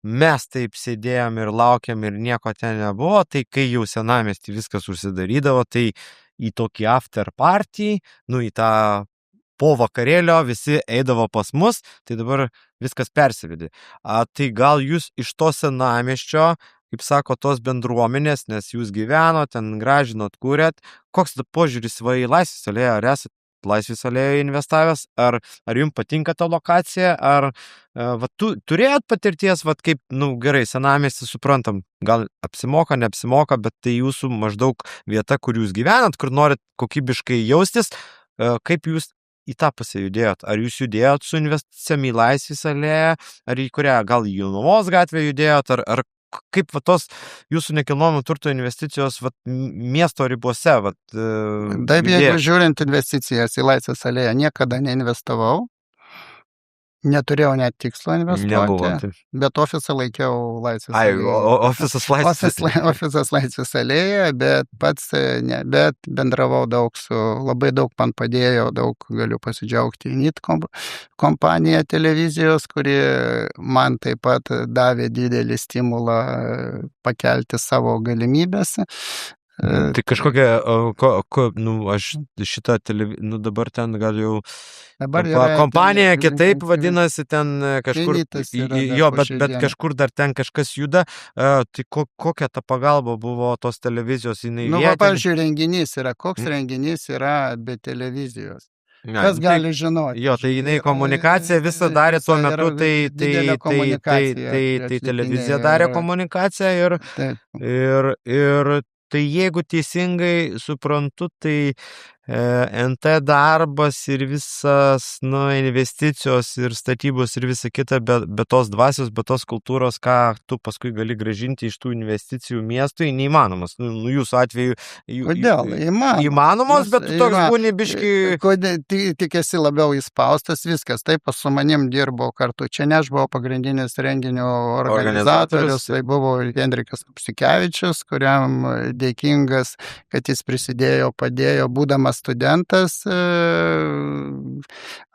mes taip sėdėjom ir laukiam ir nieko ten nebuvo, tai kai jau senamiestį viskas užsidarydavo, tai į tokį after party, į tą po vakarėlio visi eidavo pas mus, tai dabar viskas persivedė. Tai gal jūs iš to senamiesčio, kaip sako, tos bendruomenės, nes jūs gyvenot, ten gražinot, kūrėt, koks požiūris į Laisvės alėją, ar esat Laisvės alėjoje investavęs, ar jums patinka ta lokacija, ar turėjot patirties, kaip, gerai, senamiestį suprantam, gal apsimoka, neapsimoka, bet tai jūsų maždaug vieta, kur jūs gyvenat, kur norit kokybiškai jaustis, kaip jūs į tą pusę judėjot? Ar jūs judėjot su investicijom į Laisvės alėją, ar į kurią, gal į Jonavos gatvę judėjot, ar kaip tos jūsų nekilnojamo turto investicijos miesto ribose? Taip, jeigu žiūrint investicijas į Laisvės alėją, niekada neinvestavau. Neturėjau net tikslo investuoti, bet ofisą laikiau Laisvės alėjoje. Ofisas Laisvės alėjoje, bet bendravau labai daug man padėjo, daug galiu pasidžiaugti NIT kompanija televizijos, kuri man taip pat davė didelį stimulą pakelti savo galimybės. Tai kažkokia, aš šitą televiziją, dabar ten gal jau kompanija kitaip vadinasi, ten kažkur, bet kažkur dar ten kažkas juda, tai kokia ta pagalba buvo tos televizijos, jinai vietinė? Pavyzdžiui, renginys yra, koks renginys yra be televizijos? Kas gali žinoti? Jo, tai jinai komunikaciją visą darė tuo metu, tai televizija darė komunikaciją ir tai jeigu teisingai suprantu, tai NT darbas ir visas investicijos ir statybos ir visa kita, be tos dvasios, be tos kultūros, ką tu paskui gali gražinti iš tų investicijų miestui, neįmanomas. Jūsų atveju įmanomos, bet tu toks būni biški... Tik esi labiau įspaustas, viskas. Taip, su manim dirbo kartu. Čia ne aš buvau pagrindinis renginio organizatorius, tai buvo Henrikas Psikevičius, kuriam dėkingas, kad jis prisidėjo, padėjo, būdamas studentas,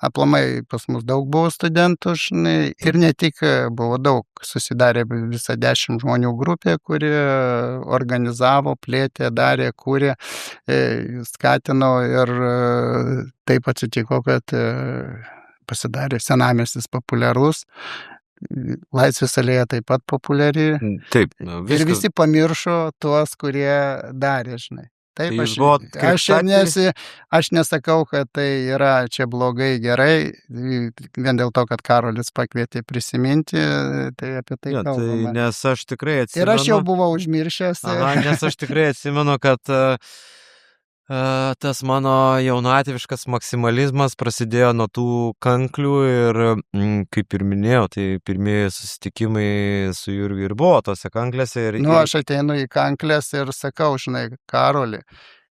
aplamai pas mus daug buvo studentų, žinai, ir ne tik buvo daug, susidarė visą 10 žmonių grupė, kuri organizavo, plėtė, darė, kūrė, skatino ir taip atsitiko, kad pasidarė senamiestis populiarus, Laisvės alėja taip pat populiari. Taip, Ir visi pamiršo tuos, kurie darė, žinai. Taip, Tai aš nesakau, kad tai yra čia blogai, gerai, vien dėl to, kad Karolis pakvietė prisiminti, tai apie tai Jo, kalbame. nes aš tikrai atsimenu. Ir aš jau buvau užmiršęs. Nes aš tikrai atsimenu, kad tas mano jaunatviškas maksimalizmas prasidėjo nuo tų kanklių ir, kaip ir minėjau, tai pirmieji susitikimai su Jurgiu ir buvo tose kanklėse. Aš ateinu į kanklės ir sakau, žinai, Karoli,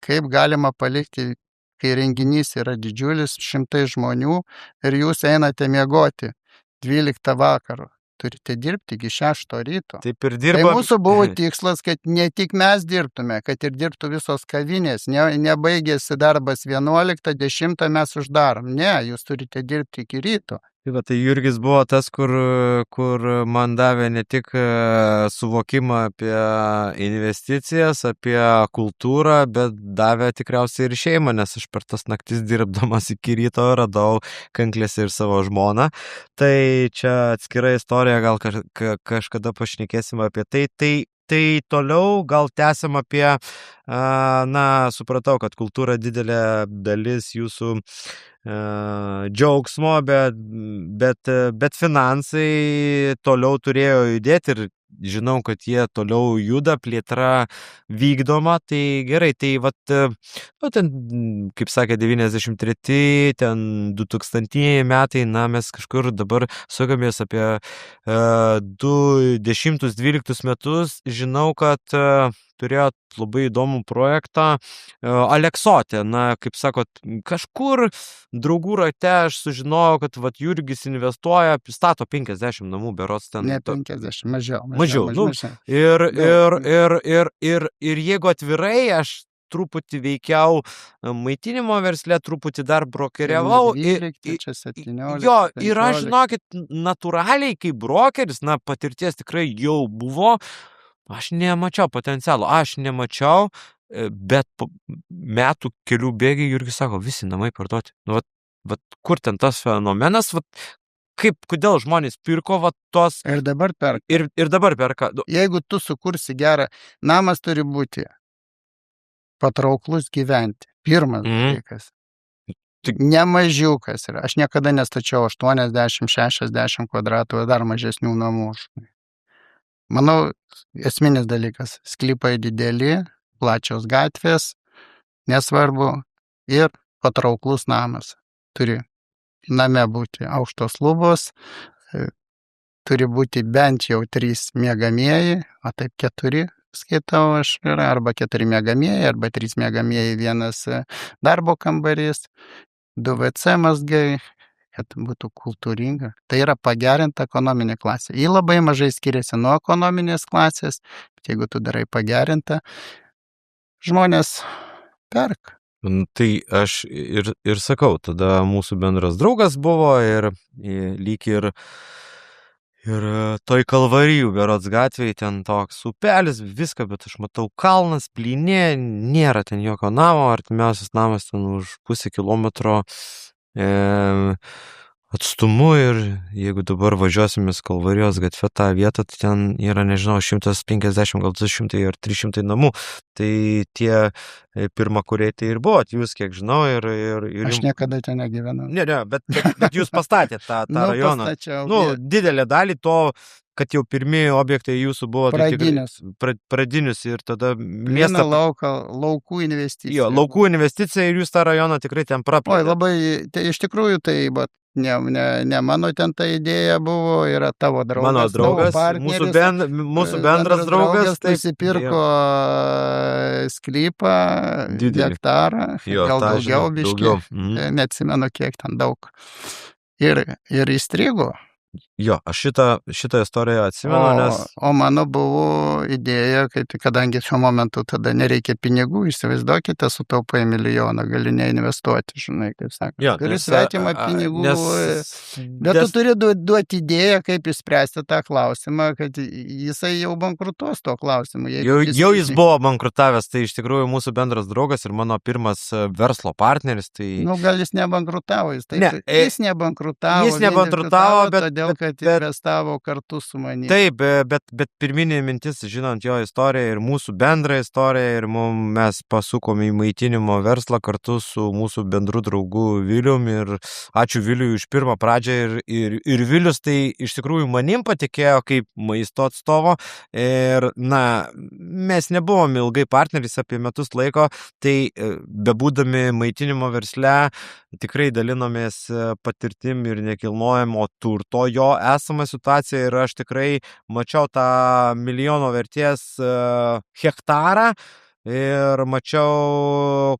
kaip galima palikti, kai renginys yra didžiulis, 100 žmonių ir jūs einate miegoti 12 vakaro. Turite dirbti iki 6 ryto. Taip ir dirba. Tai mūsų buvo tikslas, kad ne tik mes dirbtume, kad ir dirbtų visos kavinės. Nebaigėsi darbas 11, 10 mes uždarom. Ne, jūs turite dirbti iki ryto. Tai Jurgis buvo tas, kur man davė ne tik suvokimą apie investicijas, apie kultūrą, bet davė tikriausiai ir šeimą, nes aš per tas naktis dirbdamas iki ryto radau kanklėse ir savo žmoną. Tai čia atskira istorija, gal kažkada pašnekėsim apie tai. Tai toliau gal tęsim apie, supratau, kad kultūra didelė dalis jūsų džiaugsmo, bet finansai toliau turėjo judėti ir žinau, kad jie toliau juda, plėtra vykdoma, tai gerai, tai ten, kaip sakė, 93, ten 2000 metai, mes kažkur dabar sukamės apie 2012 metus, žinau, kad turėjot labai įdomų projektą Aleksotė, kaip sakot, kažkur draugų rate aš sužinojau, kad Jurgis investuoja, stato 50 namų berods ten. Ne 50, mažiau. Ir jeigu atvirai, aš truputį veikiau maitinimo versle, truputį dar brokeriavau. Ir aš, žinokit, natūraliai kaip brokeris, patirties tikrai jau buvo, aš nemačiau potencialo, bet po metų kelių bėgiai Jurgis sako, visi namai parduoti. Kur ten tas fenomenas, kodėl žmonės pirko tos. Ir dabar perka. Ir dabar perka. Jeigu tu sukursi gerą, namas turi būti patrauklus gyventi. Pirmas dalykas. Nemažiukas yra. Aš niekada nestačiau 80-60 kvadratų, dar mažesnių namų. Manau, esminis dalykas. Sklypai dideli, plačios gatvės, nesvarbu, ir patrauklus namas. Turi name būti aukštos lubos, turi būti bent jau 3 miegamieji, o taip 4, skaitau aš, arba 4 miegamieji, arba 3 miegamieji, 1 darbo kambarys, 2 WC mazgai, kad būtų kultūringa. Tai yra pagerinta ekonominė klasė. Ji labai mažai skiriasi nuo ekonominės klasės, bet jeigu tu darai pagerintą, žmonės perka. Tai aš ir sakau, tada mūsų bendras draugas buvo ir lyg ir toj Kalvarijų berods gatvėje, ten toks upelis, viską, bet aš matau kalnas, plynė, nėra ten jokio namo, artimiausias namas ten už pusę kilometro atstumu ir jeigu dabar važiuosimės Kalvarijos gatvę tą vietą, tai ten yra, nežinau, 150, gal 200 ar 300 namų. Tai tie pirmakuriai tai ir buvo, jūs kiek žinau ir Aš niekada ten negyvenau. Ne, bet jūs pastatėte tą rajoną. Pastačiau. Didelę dalį to, kad jau pirmieji objektai jūsų buvo pradinius ir tada miestą laukų investicija. Jo, laukų investicija ir jūs tą rajoną tikrai ten praplėtėte. Oi, labai, tai iš tikrųjų tai ne mano ten ta idėja buvo, yra tavo draugas. Mano draugas, mūsų bendras draugas. Nusipirko sklypą, hektarą, gal daugiau biškį, neatsimenu kiek ten daug. Ir įstrigo. Jo, aš šitą istoriją atsimenu, nes... O mano buvo idėja, kadangi šiuo momentu tada nereikia pinigų, įsivaizduokite, sutaupai milijoną, gali neinvestuoti, žinai, kaip sakant. Jo, Turi svetimą pinigų, bet tu turi duoti idėją, kaip išspręsti tą klausimą, kad jisai jau bankrutuos to klausimu. Jau jis buvo bankrutavęs, tai iš tikrųjų mūsų bendras draugas ir mano pirmas verslo partneris. Tai... Nu, gal jis nebankrutavo, jis nebankrutavo, bet todėl, kad investavo kartu su manimi. Taip, bet pirminė mintis, žinant jo istoriją ir mūsų bendrą istoriją, ir mes pasukom į maitinimo verslą kartu su mūsų bendru draugu Vilium, ir ačiū Viliui už pirmą pradžią, ir Vilius tai iš tikrųjų manim patikėjo kaip maisto atstovo, ir mes nebuvom ilgai partneriais, apie metus laiko, tai bebūdami maitinimo versle tikrai dalinomės patirtim ir nekilnojamo turto jo esamą situaciją, ir aš tikrai mačiau tą milijono vertės hektarą ir mačiau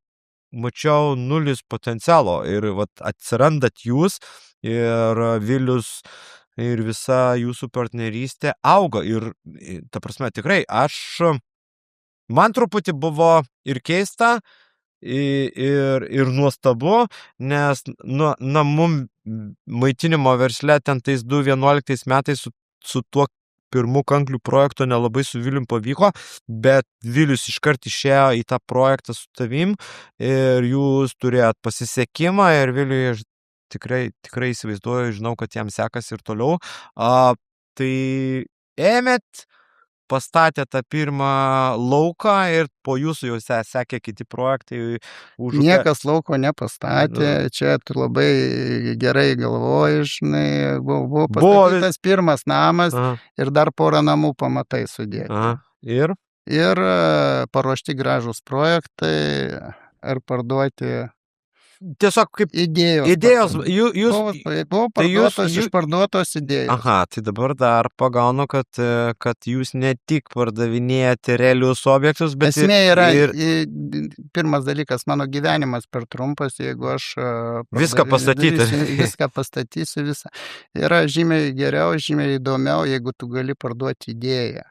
nulis potencialo, ir atsirandat jūs ir Vilius ir visa jūsų partnerystė auga, ir ta prasme tikrai man truputį buvo ir keista, ir nuostabu, nes mum maitinimo versle ten tais 2011 metais su tuo pirmu kanklių projekto nelabai su Vilium pavyko, bet Vilius iškart išėjo į tą projektą su tavim, ir jūs turėjot pasisekimą, ir Viliui tikrai įsivaizduoju, žinau, kad jam sekasi ir toliau. Tai ėmėt, pastatė tą pirmą lauką, ir po jūsų jau sekė kiti projektai. Niekas lauko nepastatė, čia tu labai gerai galvoji, žinai, buvo pastatytas pirmas namas, ir dar porą namų pamatai sudėti. Ir paruošti gražūs projektai, ar parduoti. Tiesiog kaip idėjos buvo parduotos, išparduotos idėjos. Aha, tai dabar dar pagaunu, kad jūs ne tik pardavinėjate realius objektus, bet esmė yra, pirmas dalykas, mano gyvenimas per trumpas, jeigu aš viską pastatysiu, yra žymiai geriau, žymiai įdomiau, jeigu tu gali parduoti idėją.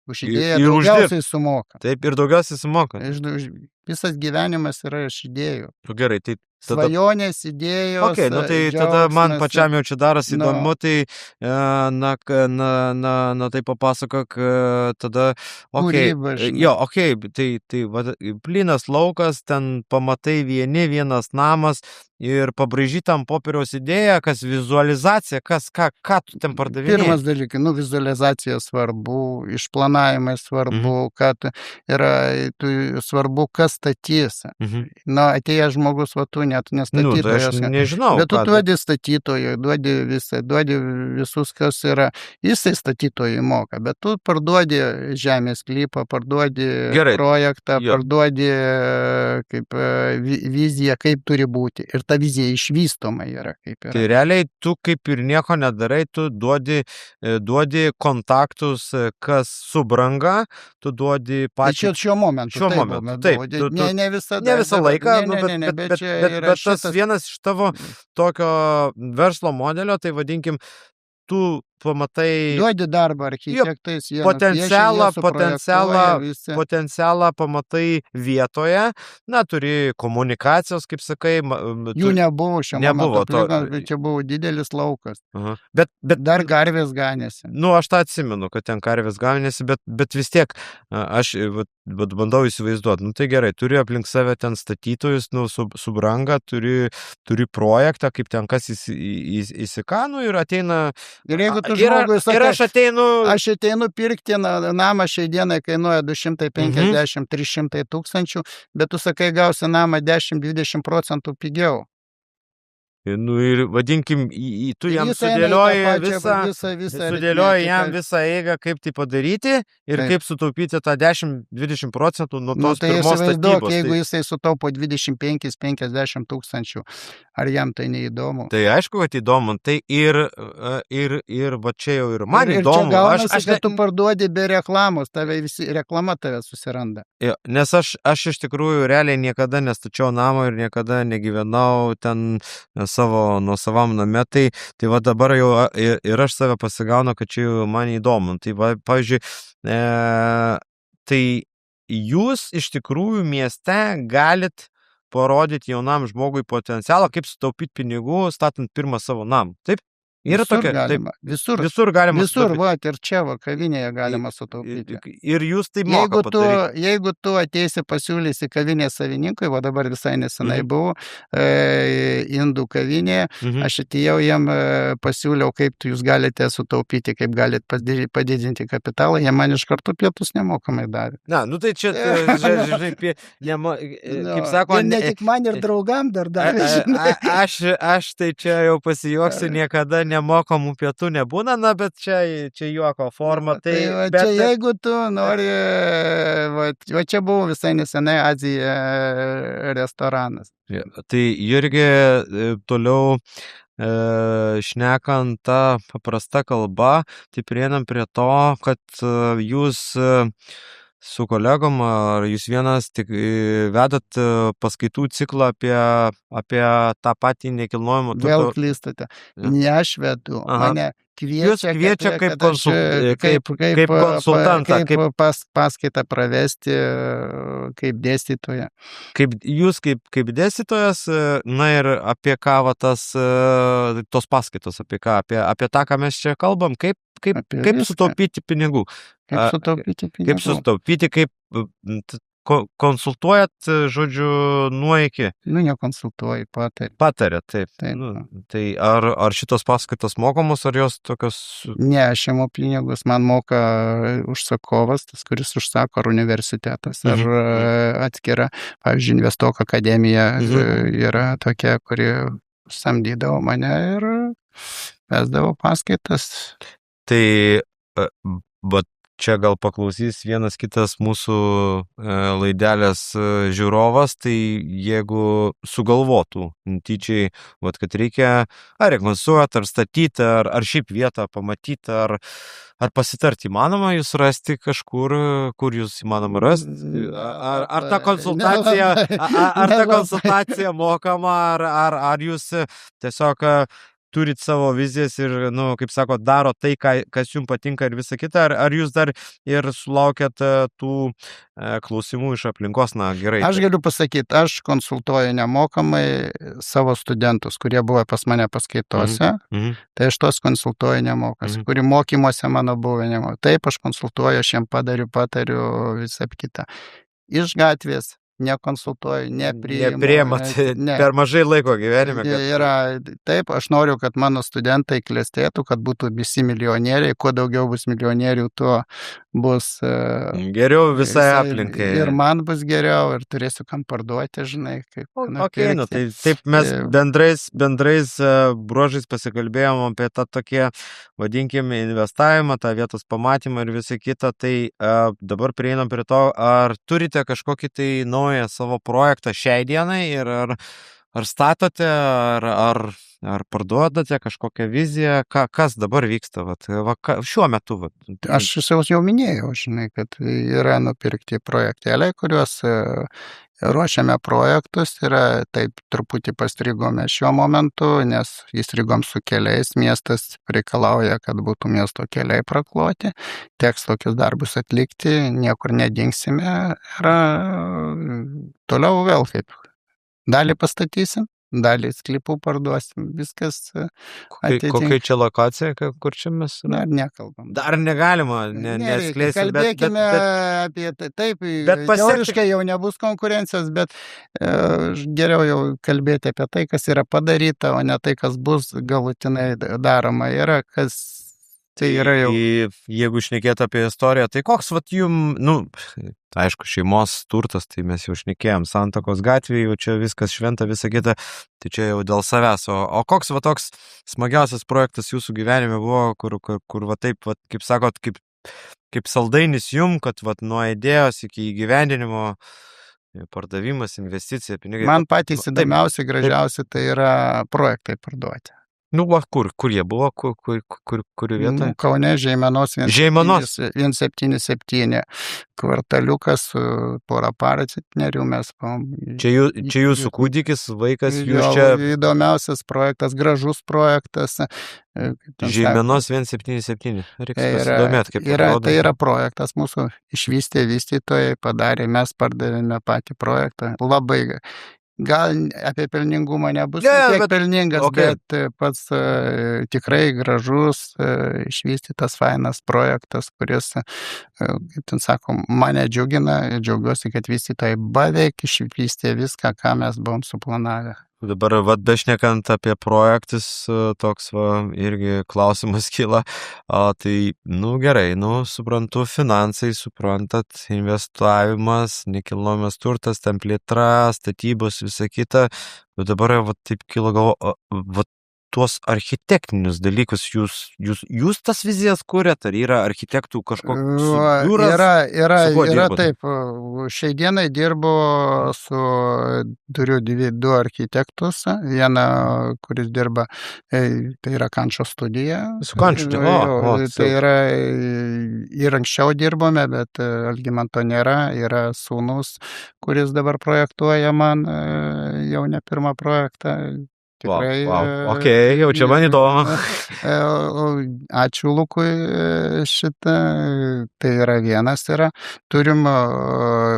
Už idėją daugiausiai sumoka. Taip, ir daugiausiai sumoka. Visas gyvenimas yra iš idėjų. Gerai, tai svajonės, idėjos. Tai tada man pačiam jau čia darosi įdomu, tai tai papasakok tada. Tai plynas laukas, ten pamatai vienas namas, ir pabraižytam popieriaus idėja, kas vizualizacija, ką tu ten pardavinėjai? Pirmas dalykas, vizualizacija svarbu, išplanavimas svarbu, kad yra svarbu, kas statys. Atėjęs žmogus, tu net nestatytojas. Aš nežinau. Bet tu duodi statytojui, duodi visus, kas yra. Jisai statytojui moka, bet tu parduodi žemės sklypą, parduodi projektą, parduodi kaip viziją, kaip turi būti. Ir ta vizija išvystoma yra. Tai realiai tu kaip ir nieko nedarai, tu duodi kontaktus, kas subranga, tu duodi pačią... Šiuo momentu. Taip. Ne visada. Ne visą laiką, bet tas vienas iš tavo tokio verslo modelio, tai vadinkim, tu pamatai... Duodi darbą architektais, potencialą pamatai vietoje, turi komunikacijos, kaip sakai. Jų nebuvo šiuo momentu, čia buvo didelis laukas. Bet dar karvės ganėsi. Aš tą atsimenu, kad ten karvės ganėsi, bet vis tiek aš bandau įsivaizduoti. Tai gerai, turi aplink save ten statytojus, subranga, turi projektą, kaip ten kas įsikanų, ir ateina... Ir jeigu tu žmogui sakai, aš ateinu pirkti namą, šiai dienai kainuoja 250-300 tūkstančių, bet tu sakai, gausi namą 10-20% pigiau. Ir vadinkim, tu jam sudėlioji jam visą eigą, kaip tai padaryti ir kaip sutaupyti tą 10-20% nuo tos pirmos statybos. Jeigu jisai sutaupo 25-50 tūkstančių, ar jam tai neįdomu? Tai aišku, kad įdomu. Tai ir va čia jau ir man įdomu. Ir čia gaunasi, kad tu parduodi be reklamos, reklama tave susiranda. Nes aš iš tikrųjų realiai niekada nestačiau namo ir niekada negyvenau ten nuo savam name, tai va dabar jau ir aš save pasigaunu, kad čia jau man įdomu. Tai va, pavyzdžiui, tai jūs iš tikrųjų mieste galit parodyti jaunam žmogui potencialą, kaip sutaupyti pinigų, statant pirmą savo namą. Taip? Yra Visur tokia, galima, visur galima visur, sutaupyti. va, ir čia, va, kavinėje galima sutaupyti. Ir jūs tai moka padaryti. Jeigu tu ateisi pasiūlysi kavinės savininkui, va dabar visai nesenai buvau indų kavinėje, aš atėjau jiem pasiūliau, kaip jūs galite sutaupyti, kaip galite padidinti kapitalą, jie man iš karto pietus nemokamai davė. Na, nu tai čia, žinai, kaip sako, ne tik man ir draugam dar davė, žinai. Aš tai čia jau pasijuoksiu, niekada nemokamų pietų nebūna, na, bet čia juoko forma. Tai čia jeigu tu nori, va čia buvo visai nesenai Azija restoranas. Tai Jurgi, toliau šnekant tą paprastą kalbą, tai prieinam prie to, kad jūs su kolegom, ar jūs vienas tik vedat paskaitų ciklą apie tą patį nekilnojimo turto. Vėl klystate. Ne aš vedu, mane kviečia kaip konsultantą, kaip paskaitą pravesti, kaip dėstytoja. Jūs kaip dėstytojas, na ir apie ką va tos paskaitos, apie ką, apie tą, ką mes čia kalbam, kaip sutaupyti pinigų. Kaip sutaupyti, kaip konsultuojat, žodžiu, nuo iki? Nu, nekonsultuoju, patariu. Patarė, taip. Tai ar šitos paskaitos mokamos, ar jos tokios? Ne, aš imu pinigus, man moka užsakovas, tas, kuris užsako, ar universitetas, ar atskira, pavyzdžiui, Investuok akademija yra tokia, kuri samdydavo mane ir vesdavo paskaitas. Tai, bet čia gal paklausys vienas kitas mūsų laidelės žiūrovas, tai jeigu sugalvotų tyčiai, kad reikia ar rekonstruoti, ar statyti, ar šiaip vietą pamatyti, ar pasitarti, įmanoma jūs rasti kažkur, kur jūs įmanoma rasti? Ar ta konsultacija mokama, ar jūs tiesiog turit savo vizijas ir, kaip sako, daro tai, kas jums patinka ir visa kita, ar jūs dar ir sulaukėt tų klausimų iš aplinkos, na gerai. Aš galiu pasakyti, aš konsultuoju nemokamai savo studentus, kurie buvo pas mane paskaitose, tai aš tos konsultuoju nemokamai, kuri mokymuose mano buvo nemokamai. Taip, aš konsultuoju, aš jiem patariu visą kitą. Iš gatvės nekonsultuoju, nepriimat, per mažai laiko gyvenime. Taip, aš noriu, kad mano studentai klestėtų, kad būtų visi milijonieriai, kuo daugiau bus milijonierių, tuo bus geriau visai aplinkai. Ir man bus geriau, ir turėsiu kam parduoti, žinai. Taip mes bendrais bruožais pasikalbėjom apie tą tokie, vadinkime, investavimą, tą vietos pamatymą ir visą kitą. Tai dabar prieinam prie to, ar turite kažkokį tai naują savo projektą šiai dienai ir ar statote, ar parduodate kažkokią viziją, kas dabar vyksta šiuo metu? Aš jau minėjau, žinai, kad yra nupirkti projektėliai, kuriuos ruošiame projektus, yra taip truputį pastrigome šiuo momentu, nes įstrigom su keliais, miestas reikalauja, kad būtų miesto keliai prakloti, teks tokius darbus atlikti, niekur nedingsime ir toliau vėl kaip dalį pastatysim, dalį sklypų parduosim, viskas atitinka. Kokia čia lokacija, kur čia mes? Dar nekalbam. Dar negalima, neskleisim. Kalbėkime apie tai, taip, teoriškai jau nebus konkurencijos, bet geriau jau kalbėti apie tai, kas yra padaryta, o ne tai, kas bus galutinai daroma. Yra, kas tai yra jau. Jeigu šnekėt apie istoriją, tai koks aišku, šeimos turtas, tai mes jau šnekėjom, Santakos gatvėje, jau čia viskas šventa, visa kita, tai čia jau dėl savęs. O koks toks smagiausias projektas jūsų gyvenime buvo, kur taip, kaip sakot, kaip saldainis jum, kad nuo idėjos iki įgyvendinimo, pardavimas, investicija, pinigai. Man patys įdomiausi, gražiausi, tai yra projektai parduoti. Nu, va, kur jie buvo, kurių vietoje? Kaune Žeimenos Žeimenos. 177 kvartaliukas su pora paracitinerių mes buvom. Čia jūsų kūdikis, vaikas, jūs Jo, čia įdomiausias projektas, gražus projektas. Žeimenos 177. Reiks pasidomėti, kaip Tai yra projektas mūsų išvystė vystytojai, padarė, mes pardavėme patį projektą. Labai, gal apie pelningumą nebus tiek pelningas, bet pats tikrai gražus, išvystytas, fainas projektas, kuris, kaip ten sakom, mane džiugina, džiaugiuosi, kad vystytojai beveik išvystė viską, ką mes buvom suplanavę. Dabar, bešnekant apie projektus, toks, irgi klausimas kyla. Tai, gerai, suprantu, finansai, suprantat, investavimas, nekilnojamas turtas, ten plėtra, statybos, visa kita. Bet dabar, taip kilo galvo, tuos architektinius dalykus, jūs tas vizijas kuriat, ar yra architektų kažkoks biuras? Yra taip, šiai dienai dirbu turiu du architektus, vieną, kuris dirba, tai yra Kančo studija. Su Kanču, tai yra, ir anksčiau dirbome, bet Algimanto nėra, yra sūnus, kuris dabar projektuoja man jau ne pirmą projektą. Tikrai, jau čia man įdomu. Ačiū Lukui šitą, tai yra vienas, turim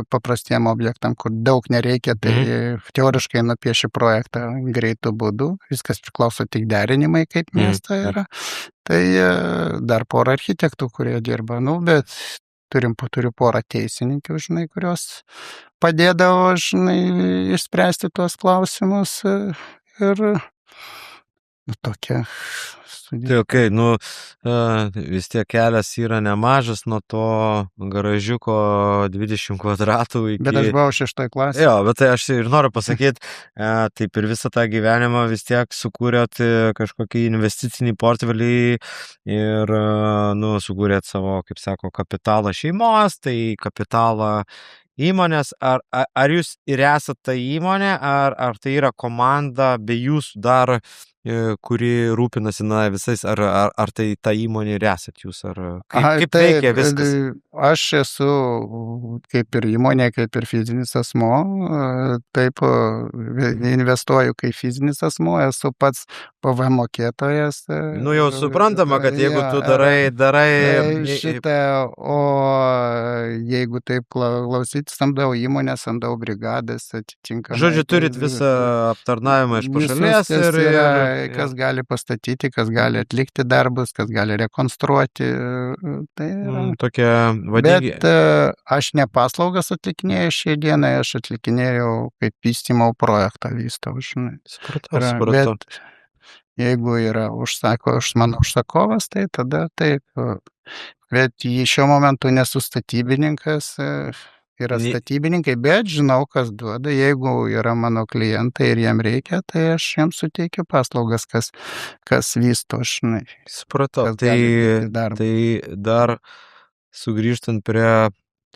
paprastiem objektam, kur daug nereikia, tai teoriškai nupieši projektą greitų būdų, viskas priklauso tik derinimai, kaip mieste yra. Tai dar porą architektų, kurie dirba, bet turiu porą teisininkių, kurios padėdavo, išspręsti tuos klausimus. Ir tokia Tai vis tiek kelias yra nemažas nuo to garažiuko 20 kvadratų iki... Bet aš buvau 6 klasėje. Jo, bet tai aš ir noriu pasakyti, taip ir visą tą gyvenimą vis tiek sukūrėt kažkokį investicinį portfelį ir, sukūrėt savo, kaip sako, kapitalą šeimos, tai kapitalą įmonės. Ar jūs ir esate ta įmonė, ar tai yra komanda be jūsų dar, kuri rūpinasi visais, ar tai ta įmonė ir esat jūs, ar kaip veikia viskas? Aš esu kaip ir įmonė, kaip ir fizinis asmo, taip investuoju kaip fizinis asmo, esu pats PVM mokėtojas. Jau suprantama, kad jeigu tu darai šitą, o jeigu taip klausyti, samdau įmonę, samdau brigadas, atitinkamai. Žodžiu, turit visą aptarnavimą iš pašalies ir kas gali pastatyti, kas gali atlikti darbus, kas gali rekonstruoti. Tai tokia vadingi. Bet aš ne paslaugas atlikinėjau šiai dienai, aš atlikinėjau kaip vystymo projektą vystau. Supratau. Bet jeigu yra mano užsakovas, tai tada taip. Bet šiuo momentu nesu statybininkas. Yra statybininkai, bet žinau, kas duoda. Jeigu yra mano klientai ir jiem reikia, tai aš jiems suteikiu paslaugas, kas vysto. Supratau. Tai dar sugrįžtant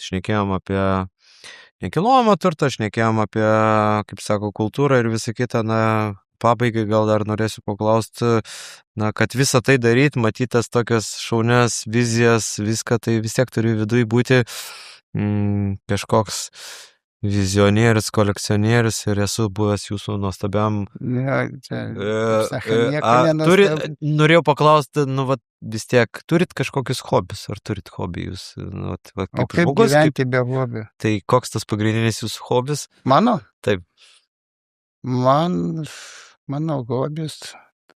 šnekėjom apie nekilnojamą turtą, šnekėjom apie, kaip sako, kultūrą ir visą kitą, pabaigai gal dar norėsiu paklausti, kad visą tai daryti, matytas tokias šaunias vizijas, viską, tai vis tiek turi viduj būti kažkoks vizionierius, kolekcionierius ir esu buvęs jūsų nuostabiam. Norėjau paklausti, vis tiek, turit kažkokius hobius, ar turit hobį jūs? O kaip gyventi be hobių? Tai koks tas pagrindinis jūsų hobis? Mano? Taip. Mano hobis,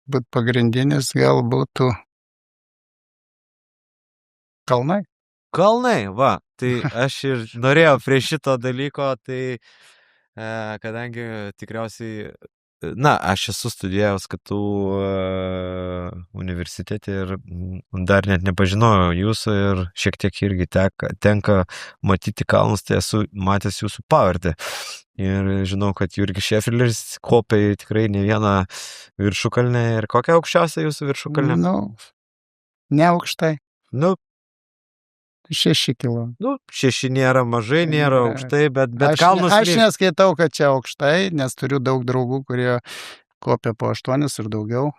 bet pagrindinis gal būtų kalnai. Kalnai, tai aš ir norėjau prie šito dalyko, tai kadangi tikriausiai, aš esu studijavęs KTU universitete ir dar net nepažinojau jūsų ir šiek tiek irgi tenka matyti kalnus, tai esu matęs jūsų pavardę. Ir žinau, kad Jurgis Šefleris kopė tikrai ne vieną viršukalnę. Ir kokia aukščiausia jūsų viršukalnė? Ne aukštai. 6 kilo. 6 nėra mažai, nėra aukštai, bet kalnus... Aš neskaitau, kad čia aukštai, nes turiu daug draugų, kurie kopia po 8 ir daugiau.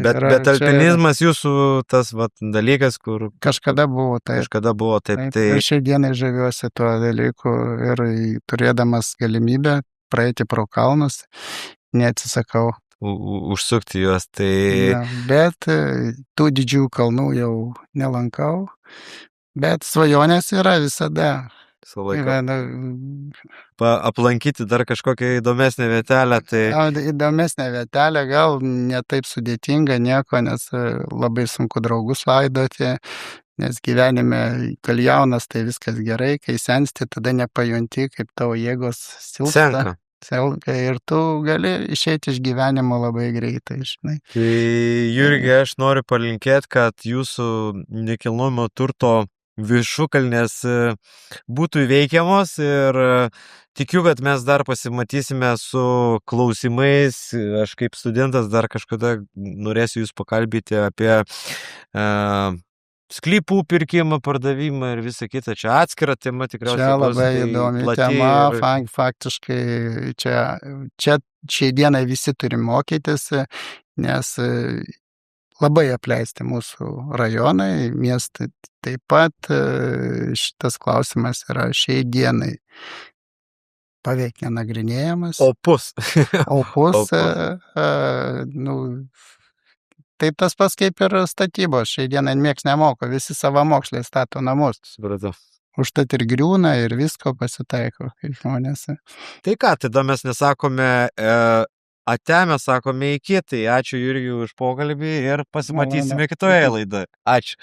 Bet alpinizmas jūsų tas dalykas, kur kažkada buvo, taip. Ir šiai dienai žaviuosi tuo dalyku ir turėdamas galimybę praeiti pro kalnus, neatsisakau. Užsukti juos, tai... Ja, bet tų didžių kalnų jau nelankau, bet svajonės yra visada. Aplankyti dar kažkokią įdomesnę vietelę, tai... Įdomesnę vietelę, gal ne taip sudėtinga nieko, nes labai sunku draugus laidoti, nes gyvenime, kol jaunas, tai viskas gerai, kai sensti, tada nepajunti, kaip tavo jėgos silpsta. Senka ir tu gali išeiti iš gyvenimo labai greitai, žinai. Tai, Jurgi, aš noriu palinkėti, kad jūsų nekilnojamo turto viršukalnės būtų įveikiamos ir tikiu, kad mes dar pasimatysime su klausimais. Aš kaip studentas dar kažkada norėsiu jūs pakalbėti apie sklypų pirkimą, pardavimą ir visą kitą. Čia atskira tema tikriausiai. Čia labai įdomi tema. Faktiškai čia šiai dienai visi turi mokytis, nes labai apleisti mūsų rajonai, miestai taip pat. Šitas klausimas yra šiai dienai beveik nenagrinėjamas. Opus. Taip tas pats kaip ir statybos. Šiai dienai nieks nemoko, visi savamoksliai stato namus. Supratau. Užtat ir griūna, ir visko pasitaiko, kaip žmonės. Tai ką, tada mes nesakome ate, mes sakome iki. Tai ačiū Jurgiui už pokalbį ir pasimatysime kitoje laidoje. Ačiū.